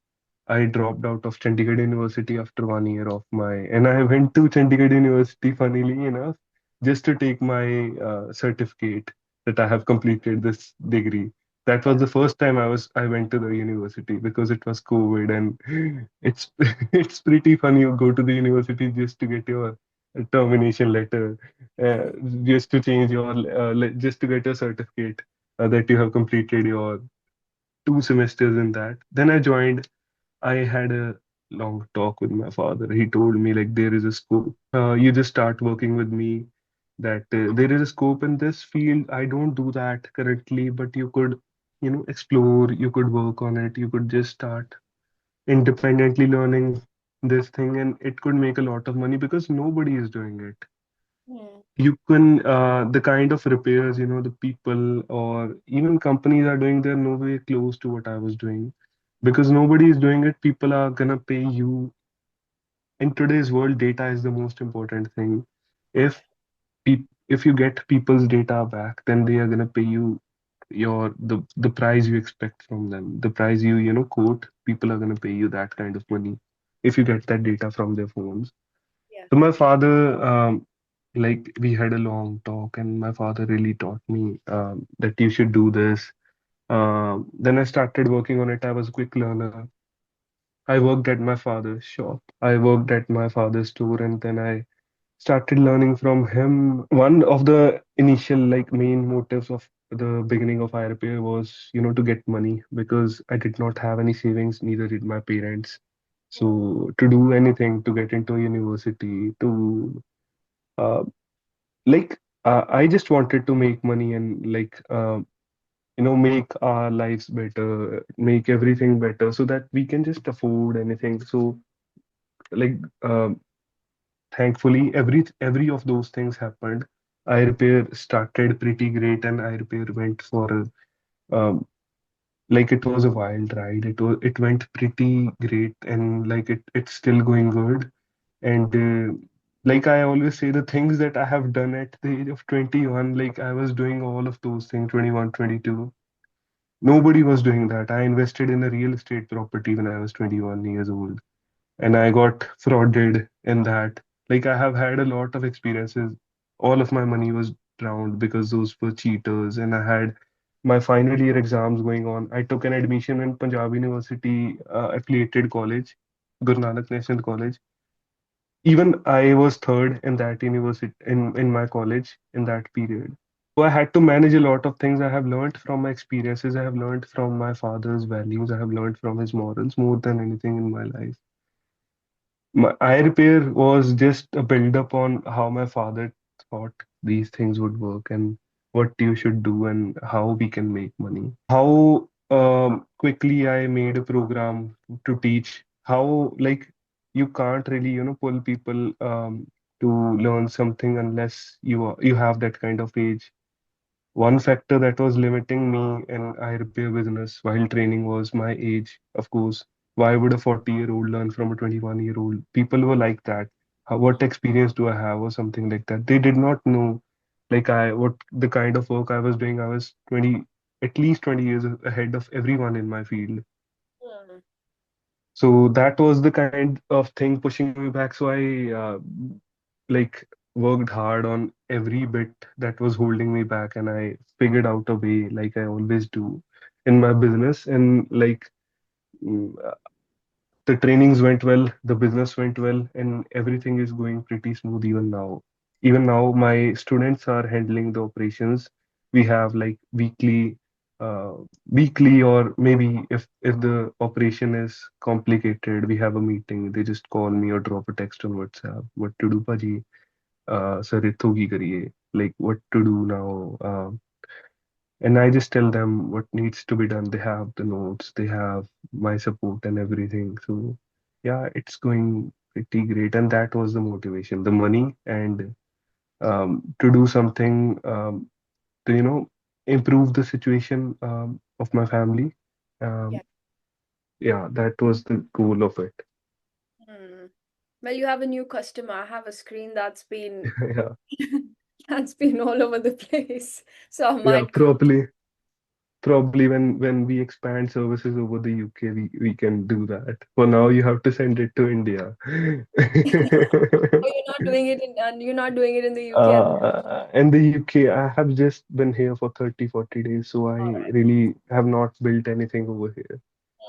I dropped out of Chandigarh University after 1 year of my, and I went to Chandigarh University, funnily enough, just to take my certificate that I have completed this degree. That was Yeah. the first time I went to the university because it was COVID, and it's it's pretty fun. You go to the university just to get your termination letter, uh, just to change your, just to get your certificate that you have completed your 2 semesters in that. Then I joined. I had a long talk with my father. He told me like there is a scope. You just start working with me. That there is a scope in this field. I don't do that currently, but you could, explore. You could work on it. You could just start independently learning this thing, and it could make a lot of money because nobody is doing it. Hmm. You can the kind of repairs, the people or even companies are doing, they're nowhere close to what I was doing because nobody is doing it. People are gonna pay you. In today's world, data is the most important thing. If if you get people's data back, then they are gonna pay you the price you expect from them. The price you quote, people are gonna pay you that kind of money if you get that data from their phones. Yeah. So my father, like we had a long talk, and my father really taught me that you should do this. Then I started working on it. I was a quick learner. I worked at my father's shop. I worked at my father's store, and then I started learning from him. One of the initial like main motives of the beginning of iRepair was, to get money because I did not have any savings, neither did my parents. So to do anything, to get into university, to uh, like I just wanted to make money and like make our lives better, make everything better so that we can just afford anything. So like thankfully every of those things happened. iRepair started pretty great and iRepair went for um, like it was a wild ride. It went pretty great and like it's still going good. And like I always say, the things that I have done at the age of 21, like I was doing all of those things, 21, 22. Nobody was doing that. I invested in a real estate property when I was 21 years old, and I got frauded in that. Like I have had a lot of experiences. All of my money was drowned because those were cheaters, and I had my final year exams going on. I took an admission in Punjab University affiliated college, Guru Nanak National College. Even I was third in that university in my college in that period. So I had to manage a lot of things. I have learned from my experiences. I have learned from my father's values. I have learned from his morals more than anything in my life. My iRepair was just a build up on how my father thought these things would work and what you should do and how we can make money. How quickly I made a program to teach how, like, you can't really, pull people to learn something unless you have that kind of age. One factor that was limiting me in iRepair business while training was my age, of course. Why would a 40-year-old learn from a 21-year-old? People were like that. What experience do I have, or something like that? They did not know, like what the kind of work I was doing. I was 20, at least 20 years ahead of everyone in my field. Hmm. So that was the kind of thing pushing me back. So I like worked hard on every bit that was holding me back, and I figured out a way, like I always do in my business. And like mm, the trainings went well, the business went well, and everything is going pretty smooth even now. Even now, my students are handling the operations. We have like uh, weekly, or maybe if the operation is complicated, we have a meeting. They just call me or drop a text on WhatsApp. What to do, Paji? Sir, itho ki kariye? Like what to do now? And I just tell them what needs to be done. They have the notes, they have my support and everything. So yeah, it's going pretty great. And that was the motivation, the money, and to do something to, improve the situation of my family. Yeah. Um, yeah, that was the goal of it. Hmm. Well, you have a new customer. I have a screen that's been Yeah, that's been all over the place. So I yeah, might come. probably when we expand services over the UK, we can do that. For now, you have to send it to India. Oh, you're not doing it in, and you're not doing it in the UK at the In the UK, I have just been here for 30, 40 days, so I moment. really have not built anything over here.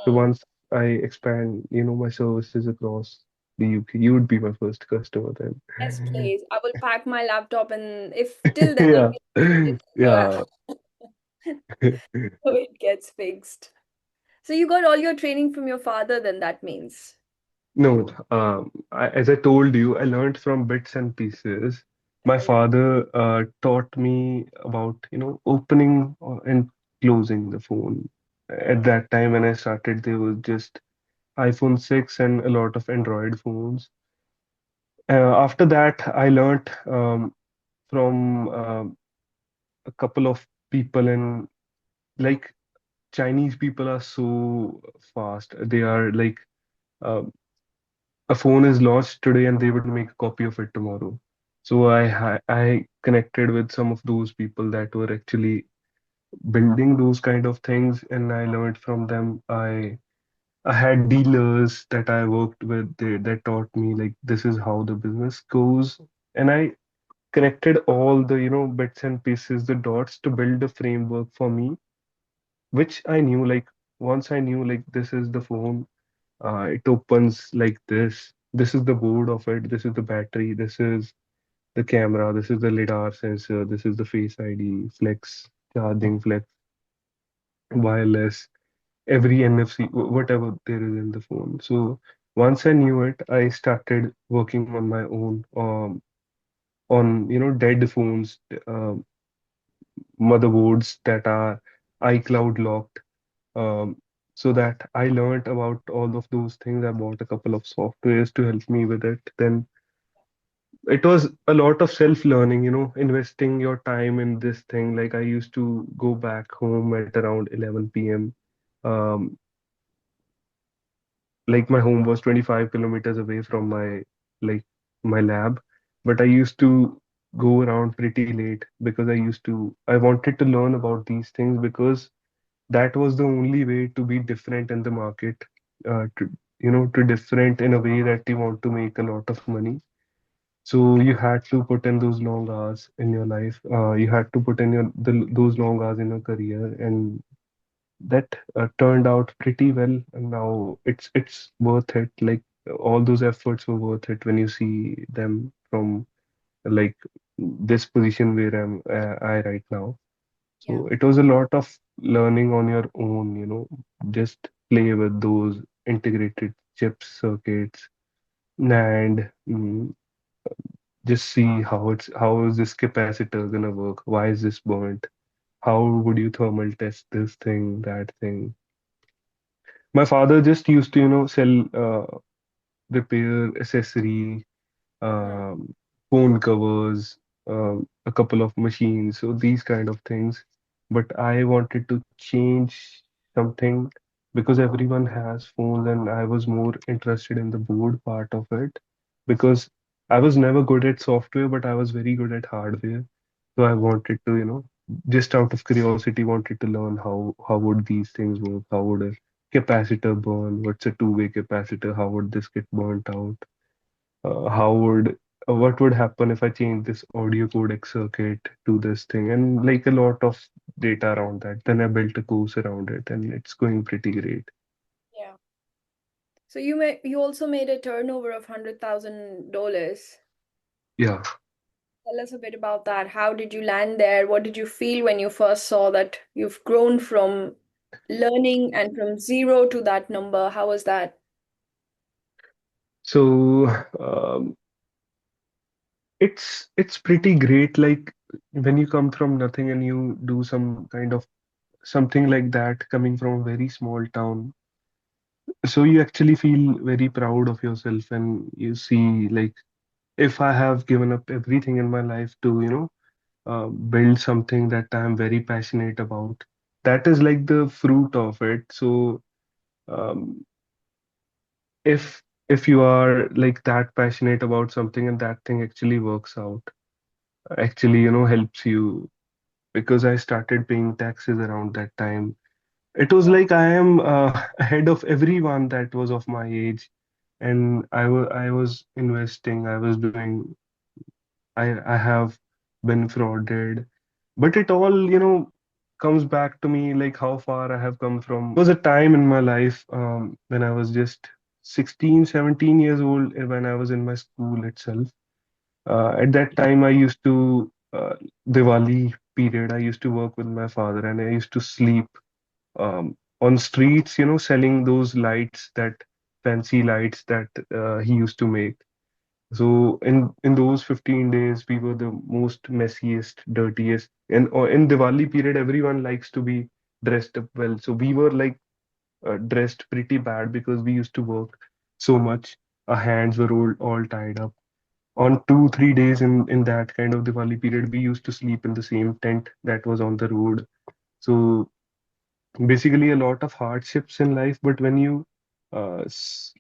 So Hmm. once I expand, my services across the UK, you would be my first customer Yes, then. please. I will pack my laptop, and if till then Yeah, if it yeah. so it gets fixed. So you got all your training from your father, then that means. No, as I told you, I learned from bits and pieces. My Yeah. father taught me about, opening and closing the phone. At that time when I started, there was just iPhone 6 and a lot of Android phones. After that, I learned from a couple of people, and like Chinese people are so fast. They are like, uh, a phone is lost today and they would make a copy of it tomorrow. So I connected with some of those people that were actually building those kind of things, and I learned from them. I had dealers that I worked with, that taught me like this is how the business goes, and I connected all the bits and pieces, the dots, to build a framework for me, which I knew, like, once I knew, like, this is the phone, it opens like this. This is the board of it. This is the battery. This is the camera. This is the lidar sensor. This is the face ID, flex, charging, flex, wireless, every NFC, whatever there is in the phone. So once I knew it, I started working on my own, on dead phones, motherboards that are iCloud locked. Um, so that I learned about all of those things. I bought a couple of softwares to help me with it. Then it was a lot of self-learning, investing your time in this thing. Like I used to go back home at around 11 p.m. Um, like my home was 25 kilometers away from my like my lab. but I used to go around pretty late because I wanted to learn about these things because that was the only way to be different in the market, to different in a way that you want to make a lot of money. So you had to put in those long hours in your life. You had to put in those long hours in your career, and that turned out pretty well. And now it's worth it. Like all those efforts were worth it when you see them from like this position where I right now. Yeah. So it was a lot of learning on your own, just play with those integrated chips, circuits, and just see how is this capacitor gonna work? Why is this burnt? How would you thermal test this thing, that thing? My father just used to, sell, repair accessory, Hmm. um, phone covers, a couple of machines, so these kind of things. But I wanted to change something because everyone has phones, and I was more interested in the board part of it because I was never good at software, but I was very good at hardware. So I wanted to, just out of curiosity, wanted to learn how would these things work? How would a capacitor burn? What's a two-way capacitor? How would this get burnt out? How would what would happen if I change this audio codec circuit to this thing, and like a lot of data around that. Then I built a course around it, and it's going pretty great. Yeah. So you also made a turnover of $100,000. Yeah. Tell us a bit about that. How did you land there? What did you feel when you first saw that you've grown from learning and from zero to that number? How was that? So it's pretty great. Like when you come from nothing and you do some kind of something like that, coming from a very small town. So you actually feel very proud of yourself, and you see like if I have given up everything in my life to, build something that I'm very passionate about. That is like the fruit of it. So um, if you are like that passionate about something and that thing actually works out, actually, helps you. Because I started paying taxes around that time. It was Yeah. like I am ahead of everyone that was of my age, and I was investing, I was doing, I have been frauded. But it all, comes back to me like how far I have come from. There was a time in my life when I was just 16, 17 years old, when I was in my school itself. At that time, I used to, Diwali period, I used to work with my father, and I used to sleep on streets, selling those lights, that fancy lights that he used to make. So in those 15 days, we were the most messiest, dirtiest. And in Diwali period, everyone likes to be dressed up well. So we were like dressed pretty bad because we used to work so much. Our hands were all tied up. On 2, 3 days in that kind of Diwali period, we used to sleep in the same tent that was on the road. So basically a lot of hardships in life, but when you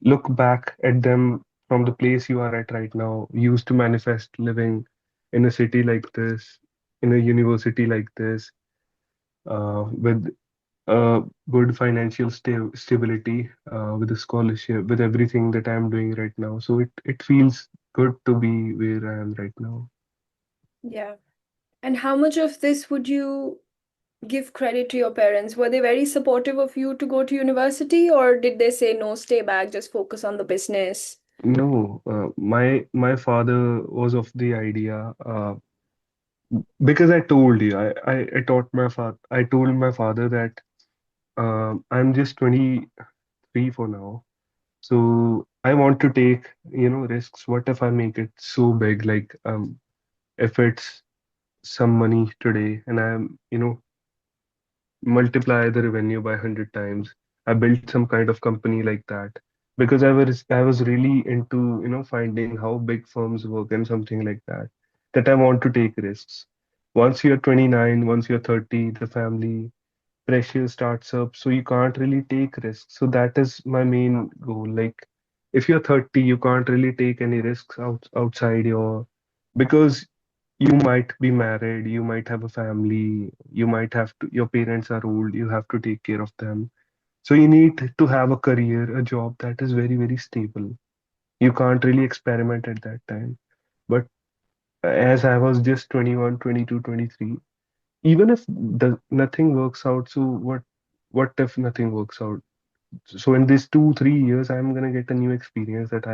look back at them from the place you are at right now, you used to manifest living in a city like this, in a university like this, with good financial stability, with a scholarship, with everything that I'm doing right now. So it feels good to be where I am right now. Yeah. And how much of this would you give credit to your parents? Were they very supportive of you to go to university, or did they say, no, stay back, just focus on the business? No, my father was of the idea. Because I told you, I taught my father, I told my father that I'm just 23 for now. So I want to take, risks. What if I make it so big? Like, if it's some money today and I'm, multiply the revenue by 100 times. I built some kind of company like that because I was really into, finding how big firms work and something like that, that I want to take risks. Once you're 29, once you're 30, the family pressure starts up, so you can't really take risks. So that is my main goal. Like if you're 30, you can't really take any risks outside your because you might be married, you might have a family, you might have to, your parents are old, you have to take care of them. So you need to have a career, a job that is very, very stable. You can't really experiment at that time. But as I was just 21, 22, 23, even if nothing works out, so what if nothing works out? So in these 2, 3 years, I'm gonna get a new experience that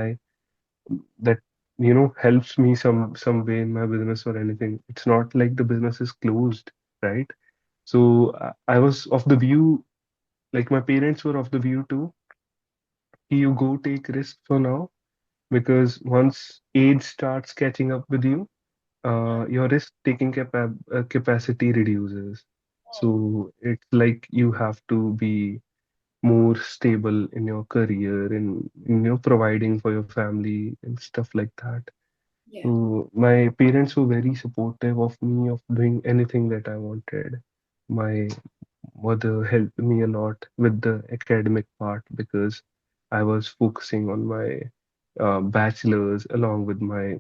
helps me some way in my business or anything. It's not like the business is closed, right? So I was of the view, like my parents were of the view too. You go take risks for now because once age starts catching up with you, your risk taking capacity reduces. So it's like you have to be more stable in your career and providing for your family and stuff like that. Yeah. So my parents were very supportive of me of doing anything that I wanted. My mother helped me a lot with the academic part because I was focusing on my bachelor's along with my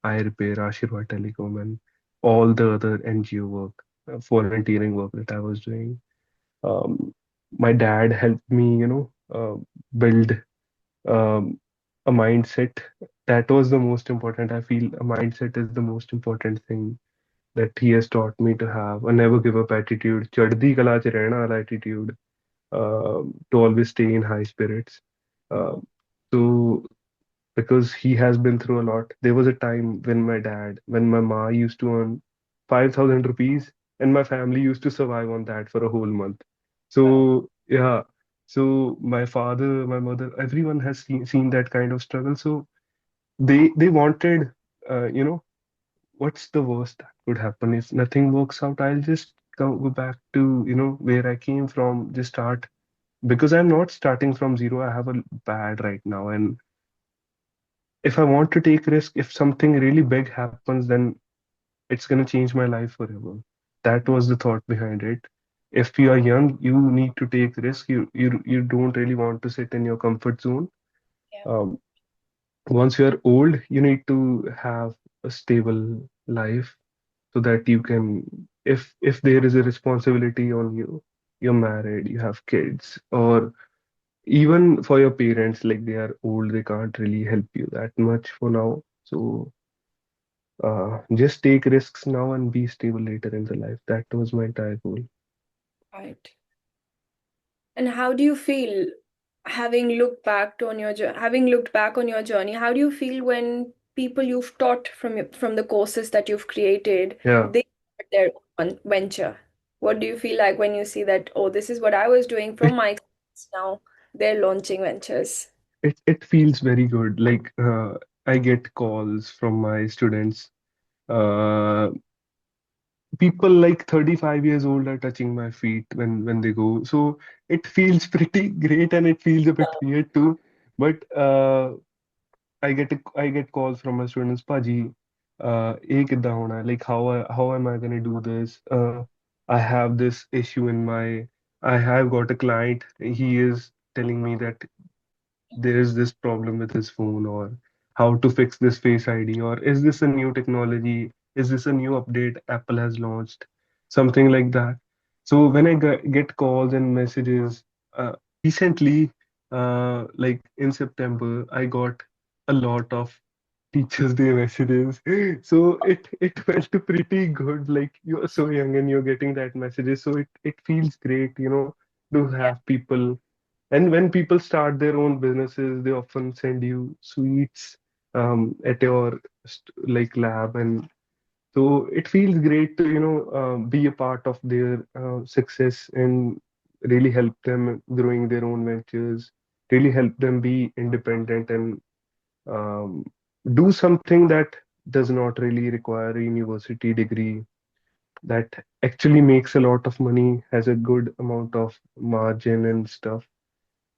iRepair, Ashirwa Telecom, and all the other NGO work, volunteering work that I was doing. Um, my dad helped me, build um, a mindset. That was the most important. I feel a mindset is the most important thing that he has taught me to have a never give up attitude, chaddi kala ch rehna wala attitude, to always stay in high spirits. So because he has been through a lot. There was a time when my ma used to earn 5,000 rupees and my family used to survive on that for a whole month. Wow. So, yeah. So my father, my mother, everyone has seen that kind of struggle. So they wanted, what's the worst that could happen if nothing works out? I'll just go back to, where I came from, just start because I'm not starting from zero. I have a bad right now, and if I want to take risk, if something really big happens, then it's gonna change my life forever. That was the thought behind it. If you are young, you need to take risk. You don't really want to sit in your comfort zone. Yeah. Um, Once you are old, you need to have a stable life so that you can, if there is a responsibility on you, you're married, you have kids, or even for your parents, like they are old, they can't really help you that much for now. So just take risks now and be stable later in the life. That was my entire goal. Right. And how do you feel having looked back on your journey? How do you feel when people you've taught from the courses that you've created, Yeah, they start their own venture? What do you feel like when you see that, oh, this is what I was doing from it my experience now they're launching ventures? it feels very good. Like I get calls from my students. Uh, People like 35 years old are touching my feet when they go. So it feels pretty great and it feels a bit weird too. But I get calls from my students, Paji, ये किद्दां होना है? Like how am I gonna do this? I have this issue in my I have got a client. He is telling me that there is this problem with his phone, or how to fix this Face ID, or is this a new technology? Is this a new update Apple has launched? Something like that. So when I get calls and messages, recently, like in September, I got a lot of Teachers Day messages. So it felt pretty good. Like you're so young and you're getting that messages. So it feels great, to Yeah. have people. And when people start their own businesses, they often send you sweets at your like lab, and so it feels great to be a part of their success and really help them growing their own ventures, really help them be independent and um, do something that does not really require a university degree, that actually makes a lot of money, has a good amount of margin and stuff.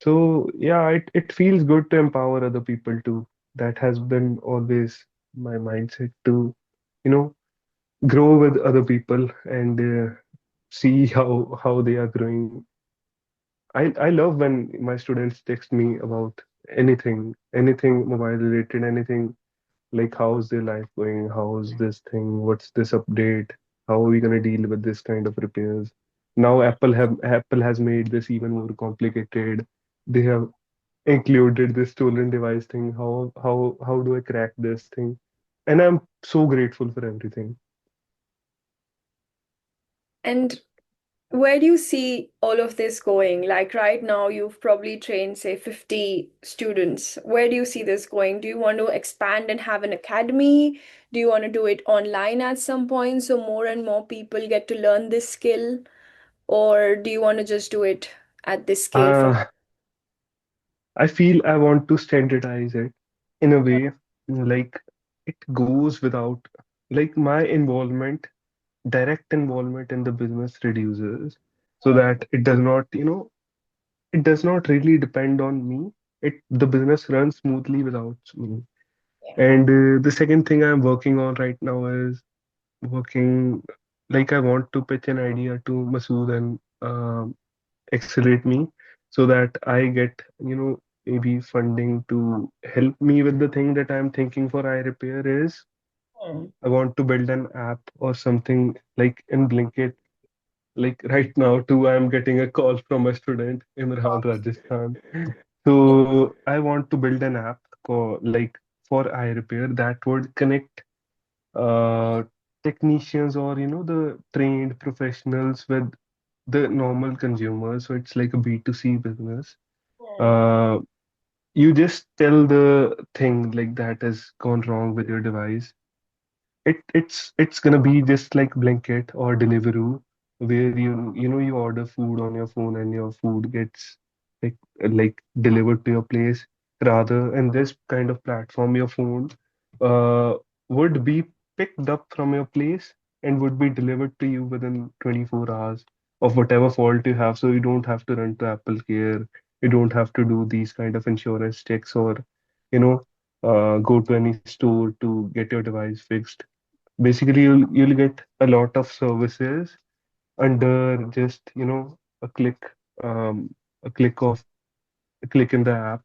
So yeah, it feels good to empower other people too. That has been always my mindset to, you know, grow with other people and see how they are growing. I love when my students text me about anything mobile related, anything like how's their life going, how's this thing, what's this update, how are we going to deal with this kind of repairs. Now Apple has made this even more complicated. They have included this stolen device thing. How do I crack this thing? And I'm so grateful for everything. And where do you see all of this going? Like right now, you've probably trained, say, 50 students. Where do you see this going? Do you want to expand and have an academy? Do you want to do it online at some point so more and more people get to learn this skill? Or do you want to just do it at this scale for uh, I feel I want to standardize it in a way, like it goes without, like my involvement, direct involvement in the business reduces, so now? that it does not, it does not really depend on me. The business runs smoothly without me. Yeah. And the second thing I'm working on right now is working, like I want to pitch an idea to Masood and accelerate me, so that I get, maybe funding to help me with the thing that I'm thinking for iRepair is Mm. I want to build an app or something like in Blinkit. Like right now too, I'm getting a call from a student, Imran, Rajasthan. Yeah. So I want to build an app like for iRepair that would connect uh, technicians or the trained professionals with the normal consumers. So it's like a B2C business. Mm. Uh, you just tell the thing like that has gone wrong with your device. It's gonna be just like Blinkit or Deliveroo, where you order food on your phone and your food gets like delivered to your place. Rather, in this kind of platform, your phone uh would be picked up from your place and would be delivered to you within 24 hours of whatever fault you have. So you don't have to run to Apple Care. You don't have to do these kind of insurance checks or you know go to any store to get your device fixed. Basically, you'll get a lot of services under just a click, a click of a click in the app.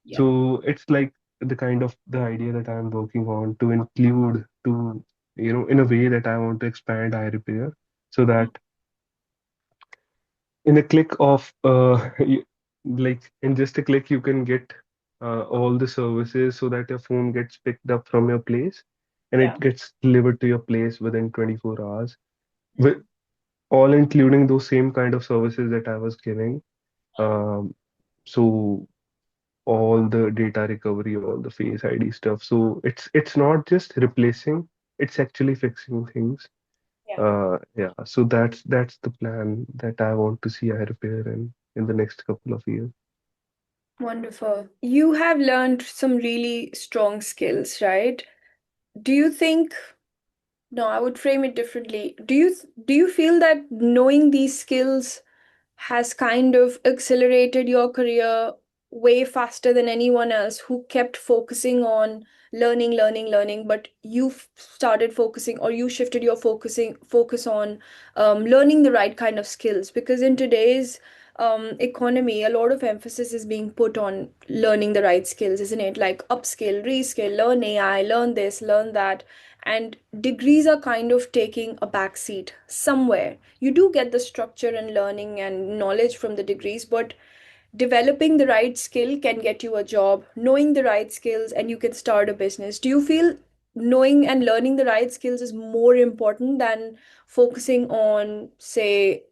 Yeah. So it's like the kind of the idea that I'm working on to include to in a way that I want to expand iRepair, so that in a click of like in just a click you can get all the services, so that your phone gets picked up from your place and it Yeah. gets delivered to your place within 24 hours, with Mm. all including those same kind of services that I was giving. Um, so all the data recovery, all the Face ID stuff. So it's not just replacing, it's actually fixing things. Yeah. Yeah, so that's the plan that I want to see iRepair in the next couple of years. Wonderful. You have learned some really strong skills, right? Do you think, no, I would frame it differently. Do you feel that knowing these skills has kind of accelerated your career way faster than anyone else who kept focusing on learning, but you've started focusing or you shifted your focus on learning the right kind of skills? Because in today's economy, a lot of emphasis is being put on learning the right skills, isn't it? Like upskill, reskill, learn AI, learn this, learn that. And degrees are kind of taking a back seat somewhere. You do get the structure and learning and knowledge from the degrees, but developing the right skill can get you a job, knowing the right skills, and you can start a business. Do you feel knowing and learning the right skills is more important than focusing on, say,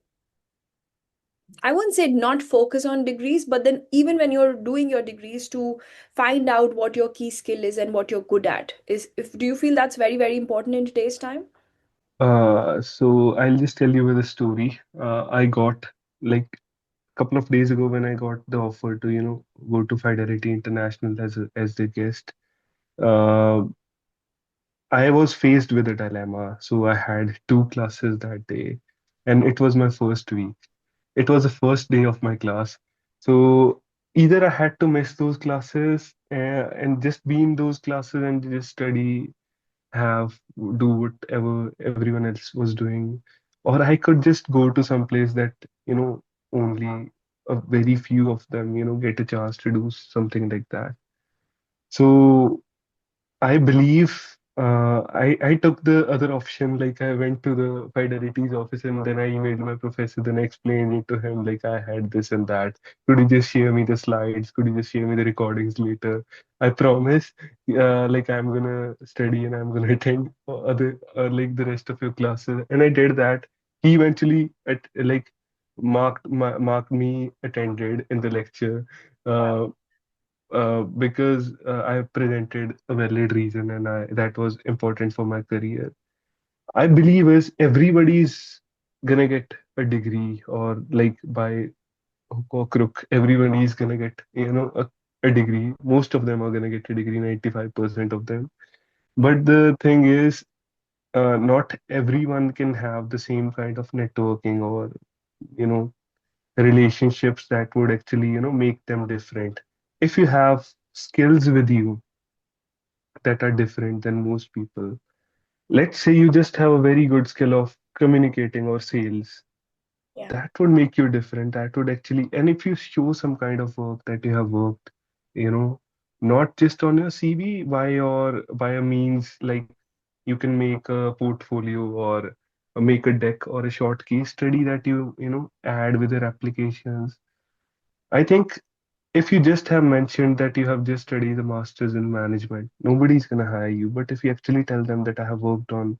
I wouldn't say not focus on degrees, but then even when you're doing your degrees, to find out what your key skill is and what you're good at is, if do you feel that's very, very important in today's time? So I'll just tell you with a story. I got like a couple of days ago when I got the offer to, go to Fidelity International as the guest. Uh, I was faced with a dilemma. So I had two classes that day, and it was my first week. It was the first day of my class. So either I had to miss those classes and just be in those classes and just study, have do whatever everyone else was doing, or I could just go to some place that only a very few of them get a chance to do something like that. So I believe I took the other option. Like I went to the Fidelity's office and then I emailed my professor. Then I explained it to him like I had this and that. Could you just share me the slides? Could you just share me the recordings later? I promise. Like I'm gonna study and I'm gonna attend other like the rest of your classes. And I did that. He eventually at like marked me attended in the lecture. Wow. Uh, because I presented a valid reason and that was important for my career. I believe is everybody's gonna get a degree or like by hook or crook, everybody's gonna get, a degree. Most of them are gonna get a degree, 95% of them. Yeah. But the thing is, not everyone can have the same kind of networking or, you know, relationships that would actually, make them different. If you have skills with you that are different than most people. Let's say you just have a very good skill of communicating or sales. Yeah. That would make you different. That would actually, and if you show some kind of work that you have worked, you know, not just on your CV, by a means like you can make a portfolio or make a deck or a short case study that you add with your applications. I think if you just have mentioned that you have just studied the master's in management, nobody's gonna hire you. But if you actually tell them that I have worked on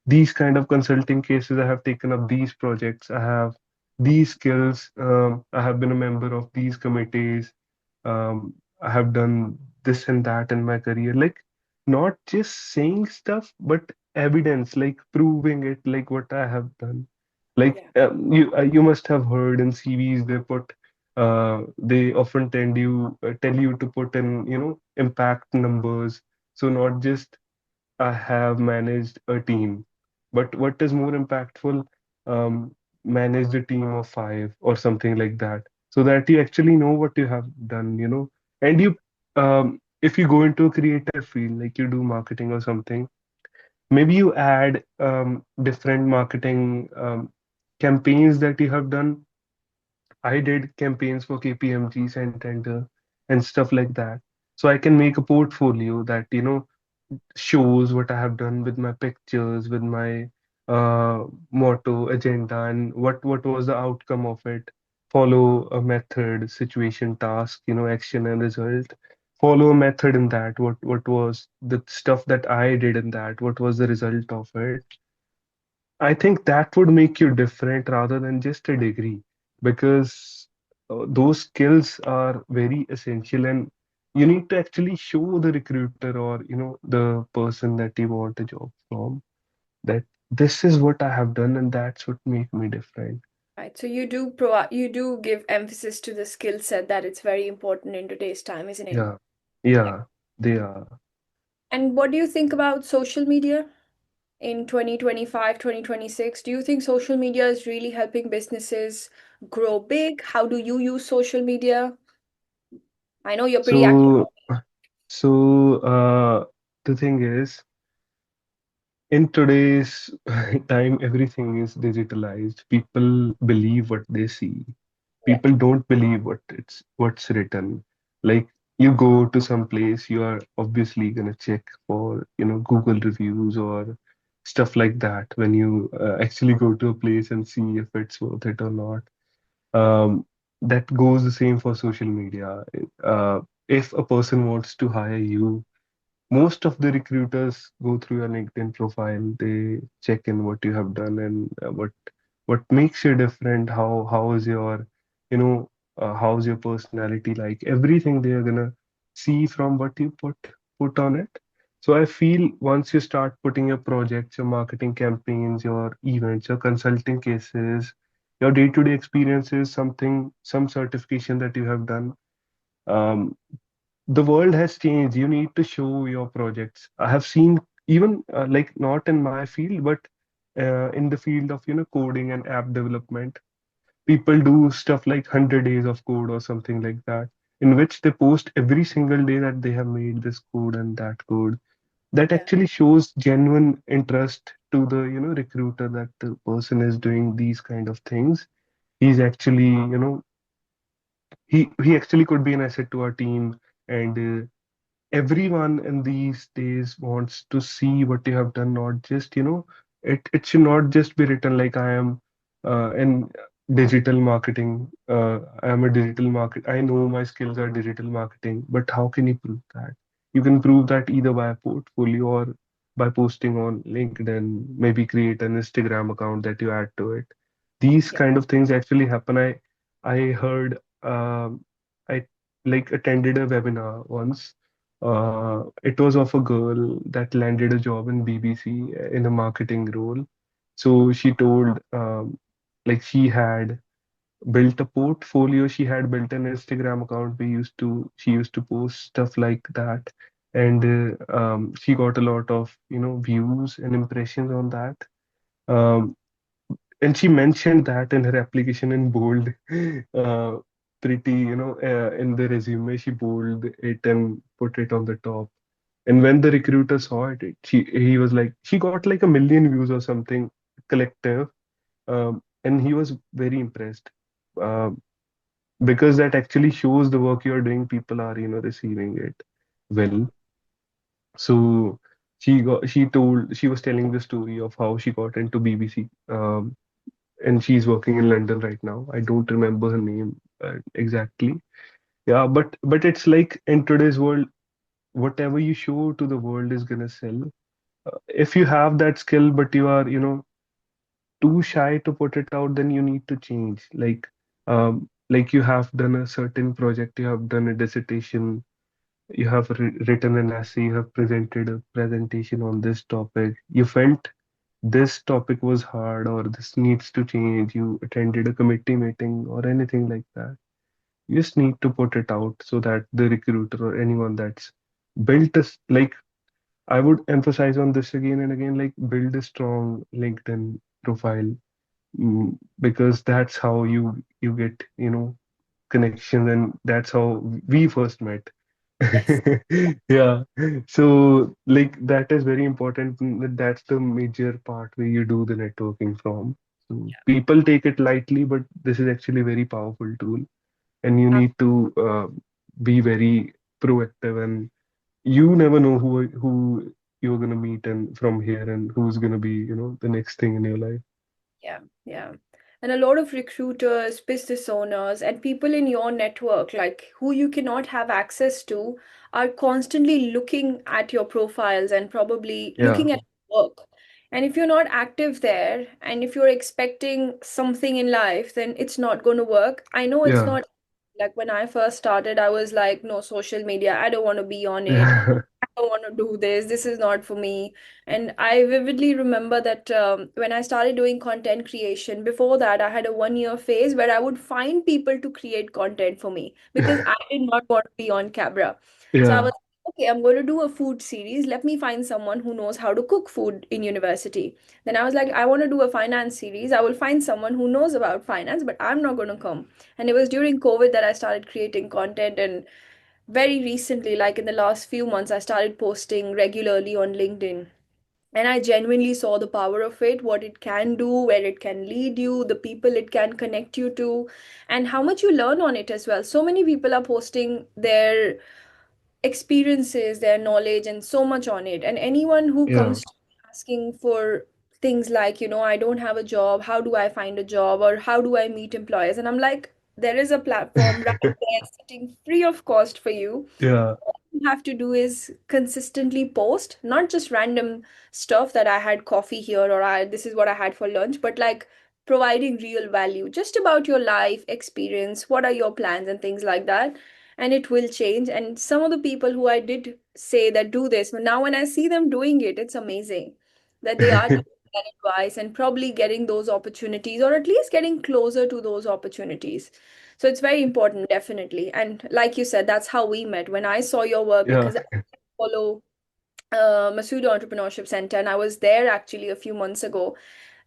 these kind of consulting cases, I have taken up these projects, I have these skills, I have been a member of these committees, I have done this and that in my career. Like not just saying stuff, but evidence, like proving it, like what I have done. Like Yeah. you must have heard in CVs they often tell you to put in impact numbers. So not just I have managed a team, but what is more impactful, um, managed a team of five or something like that, so that you actually know what you have done. And if you go into a creative field, like you do marketing or something, maybe you add different marketing campaigns that you have done. I did campaigns for KPMG, Santander, and stuff like that. So I can make a portfolio that, shows what I have done with my pictures, with my motto, agenda, and what was the outcome of it. Follow a method, situation, task, action and result. Follow a method in that. What was the stuff that I did in that? What was the result of it? I think that would make you different rather than just a degree, because those skills are very essential, and you need to actually show the recruiter or the person that you want a job from that this is what I have done and that's what make me different. Right. So you do give emphasis to the skill set that it's very important in today's time, isn't it? Yeah, Yeah. yeah, they are. And what do you think about social media in 2025, 2026? Do you think social media is really helping businesses grow big? How do you use social media? I know you're pretty active. So, so the thing is, in today's time, everything is digitalized. People believe what they see. Yeah. People don't believe what's written. Like you go to some place, you are obviously gonna check for Google reviews or stuff like that when you actually go to a place and see if it's worth it or not. That goes the same for social media. Uh, if a person wants to hire you, most of the recruiters go through your LinkedIn profile. They check in what you have done and what makes you different. How is your, how's your personality like? Everything they are gonna see from what you put on it. So I feel once you start putting your projects, your marketing campaigns, your events, your consulting cases, your day-to-day experiences, some certification that you have done. Um, the world has changed. You need to show your projects. I have seen even like not in my field, but in the field of coding and app development, people do stuff like 100 days of code or something like that, in which they post every single day that they have made this code and that code. That Yeah. actually shows genuine interest to the recruiter that the person is doing these kind of things. He's actually he actually could be an asset to our team, and everyone in these days wants to see what you have done, not just, it should not just be written like I am in digital marketing. I am a digital market. I know my skills are digital marketing, but how can you prove that? You can prove that either by a portfolio or by posting on LinkedIn, maybe create an Instagram account that you add to it. These Yeah. kind of things actually happen. I heard I like attended a webinar once. It was of a girl that landed a job in BBC in a marketing role. So she told, like she had built a portfolio, she had built an Instagram account. She used to post stuff like that, and she got a lot of, views and impressions on that. Um, and she mentioned that in her application in bold, uh, pretty, in the resume, she bold it and put it on the top. And when the recruiter saw it, he was like, she got like 1 million views or something collective. And he was very impressed. Because that actually shows the work you're doing, people are, receiving it well. So she was telling the story of how she got into BBC. And she's working in London right now. I don't remember her name exactly. Yeah, but it's like in today's world, whatever you show to the world is gonna sell. If you have that skill, but you are, too shy to put it out, then you need to change. Like you have done a certain project, you have done a dissertation, you have written an essay, you have presented a presentation on this topic. You felt this topic was hard or this needs to change. You attended a committee meeting or anything like that. You just need to put it out so that the recruiter or anyone that's built a like I would emphasize on this again and again, like build a strong LinkedIn profile, because that's how you get, connections, and that's how we first met. Yes. Yeah. So like that is very important. That's the major part where you do the networking from. So people take it lightly, but this is actually a very powerful tool, and you Yeah. need to be very proactive, and you never know who you're gonna meet and from here, and who's gonna be, the next thing in your life. Yeah, yeah. And a lot of recruiters, business owners, and people in your network, like who you cannot have access to, are constantly looking at your profiles and probably Yeah, looking at your work. And if you're not active there, and if you're expecting something in life, then it's not going to work. I know it's yeah, not like when I first started, I was like, no, social media, I don't want to be on it. yeah, I don't want to do this. This is not for me. And I vividly remember that when I started doing content creation, before that, I had a 1 year phase where I would find people to create content for me because I did not want to be on camera. So I yeah, was okay, I'm going to do a food series. Let me find someone who knows how to cook food in university. Then I was like, I want to do a finance series. I will find someone who knows about finance, but I'm not going to come. And it was during COVID that I started creating content. And very recently, like in the last few months, I started posting regularly on LinkedIn. And I genuinely saw the power of it, what it can do, where it can lead you, the people it can connect you to, and how much you learn on it as well. So many people are posting their experiences, their knowledge, and so much on it. And anyone who yeah, comes to me asking for things like, I don't have a job, how do I find a job, or how do I meet employers? And I'm like, there is a platform right there sitting free of cost for you. yeah, You have to do is consistently post, not just random stuff that I had coffee here or I this is what I had for lunch, but like providing real value just about your life experience, what are your plans and things like that. And it will change. And some of the people who I did say that do this, but now when I see them doing it, it's amazing that they are taking that advice and probably getting those opportunities or at least getting closer to those opportunities. So it's very important, definitely. And like you said, that's how we met. When I saw your work, yeah, because I follow Masuda Entrepreneurship Center, and I was there actually a few months ago.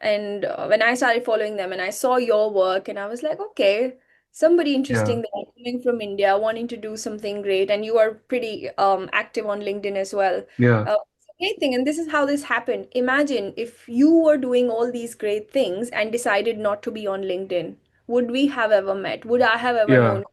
And when I started following them, and I saw your work, and I was like, okay, somebody yeah, interesting there coming from India, wanting to do something great, and you are pretty active on LinkedIn as well. yeah. It's a great thing, and this is how this happened. Imagine if you were doing all these great things and decided not to be on LinkedIn. Would we have ever met? Would I have ever Yeah. known?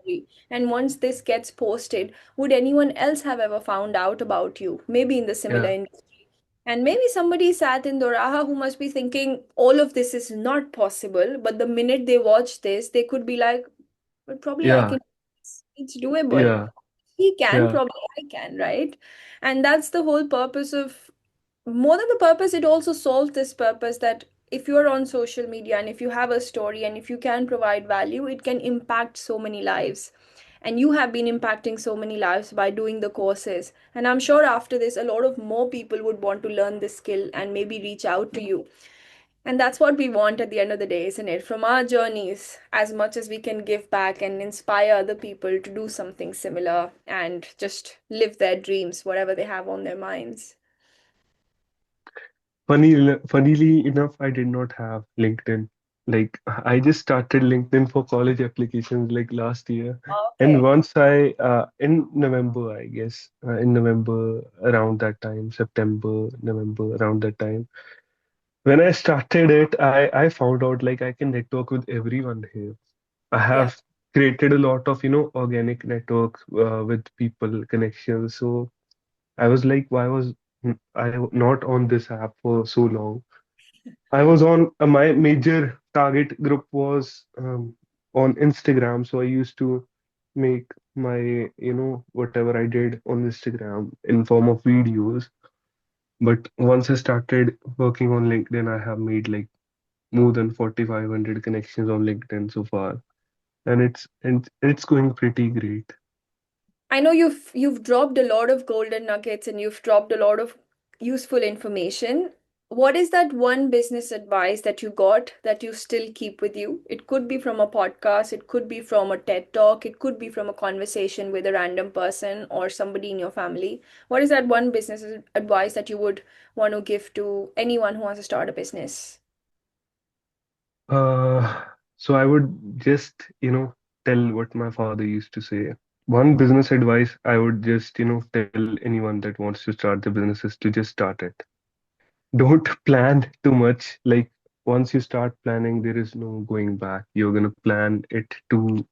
story. And once this gets posted, would anyone else have ever found out about you? Maybe in the similar yeah, industry. And maybe somebody sat in Doraha who must be thinking all of this is not possible. But the minute they watch this, they could be like, but probably I yeah, can. It's doable. yeah, He can, yeah. probably I can, right? And that's the whole purpose of, more than the purpose, it also solves this purpose that if you're on social media and if you have a story and if you can provide value, it can impact so many lives. And you have been impacting so many lives by doing the courses. And I'm sure after this, a lot of more people would want to learn this skill and maybe reach out to you. And that's what we want at the end of the day, isn't it? From our journeys, as much as we can give back and inspire other people to do something similar and just live their dreams, whatever they have on their minds. Funnily enough, I did not have LinkedIn. Like I just started LinkedIn for college applications like last year. And Okay. once in November, I guess, in November around that time, September, November around that time, when I started it, I found out like I can network with everyone here. I Yeah. have created a lot of, organic networks with people, connections. So I was like, why was I not on this app for so long? I was on my major target group was on Instagram, so I used to make my whatever I did on Instagram in form of videos. But once I started working on LinkedIn, I have made like more than 4,500 connections on LinkedIn so far, and it's going pretty great. I know you've dropped a lot of golden nuggets and you've dropped a lot of useful information. What is that one business advice that you got that you still keep with you? It could be from a podcast, it could be from a TED Talk, it could be from a conversation with a random person or somebody in your family. What is that one business advice that you would want to give to anyone who wants to start a business? Uh, so I would just, tell what my father used to say. One business advice I would just, tell anyone that wants to start the business is to just start it. Don't plan too much. Like once you start planning, there is no going back. You're gonna plan it to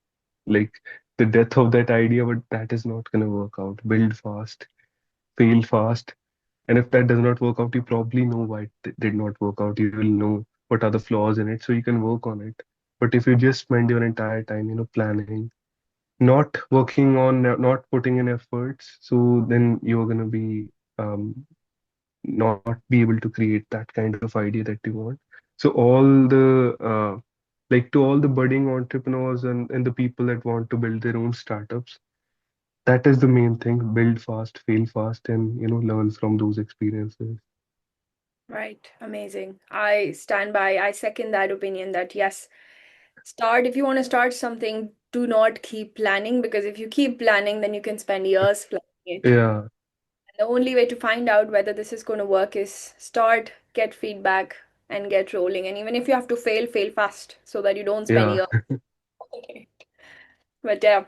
like the death of that idea, but that is not gonna work out. Build fast, fail fast, and if that does not work out, you probably know why it did not work out. You will know what are the flaws in it, so you can work on it. But if you just spend your entire time, planning, not working on, not putting in efforts, so then you're gonna be not be able to create that kind of idea that you want. So all the like to all the budding entrepreneurs and the people that want to build their own startups, that is the main thing. Build fast, fail fast, and learn from those experiences. Right, amazing. I stand by, I second that opinion that yes, start if you want to start something, do not keep planning because if you keep planning, then you can spend years planning it. Yeah, And the only way to find out whether this is going to work is start, get feedback, and get rolling. And even if you have to fail, fail fast so that you don't spend yeah, years. But yeah.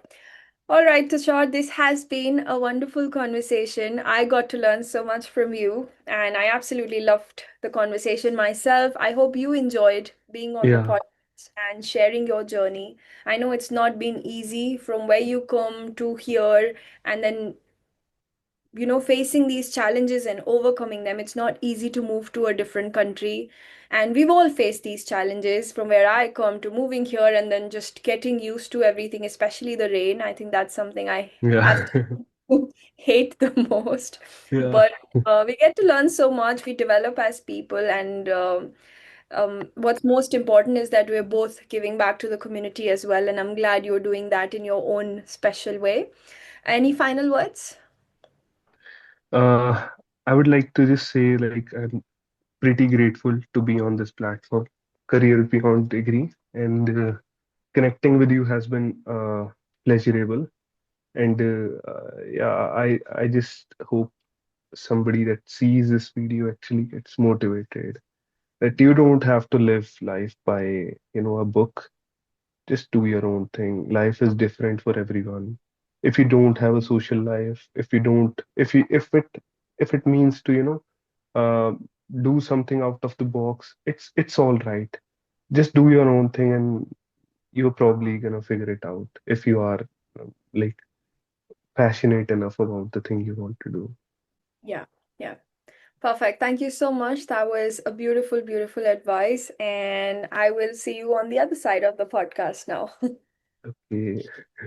All right, Tushar, this has been a wonderful conversation. I got to learn so much from you, and I absolutely loved the conversation myself. I hope you enjoyed being on the yeah, podcast and sharing your journey. I know it's not been easy from where you come to here, and then facing these challenges and overcoming them. It's not easy to move to a different country. And we've all faced these challenges from where I come to moving here and then just getting used to everything, especially the rain. I think that's something I have yeah, to hate the most. yeah, But we get to learn so much, we develop as people, and what's most important is that we're both giving back to the community as well. And I'm glad you're doing that in your own special way. Any final words? uh, I would like to just say like I'm pretty grateful to be on this platform, Career Beyond Degree, and connecting with you has been pleasurable. And yeah, I just hope somebody that sees this video actually gets motivated. That you don't have to live life by, a book. Just do your own thing. Life is different for everyone. If you don't have a social life, if you don't, if it means to, uh, do something out of the box, it's all right. Just do your own thing, and you're probably gonna figure it out if you are like passionate enough about the thing you want to do. Yeah, yeah. Perfect. Thank you so much. That was a beautiful, beautiful advice. And I will see you on the other side of the podcast now. Okay.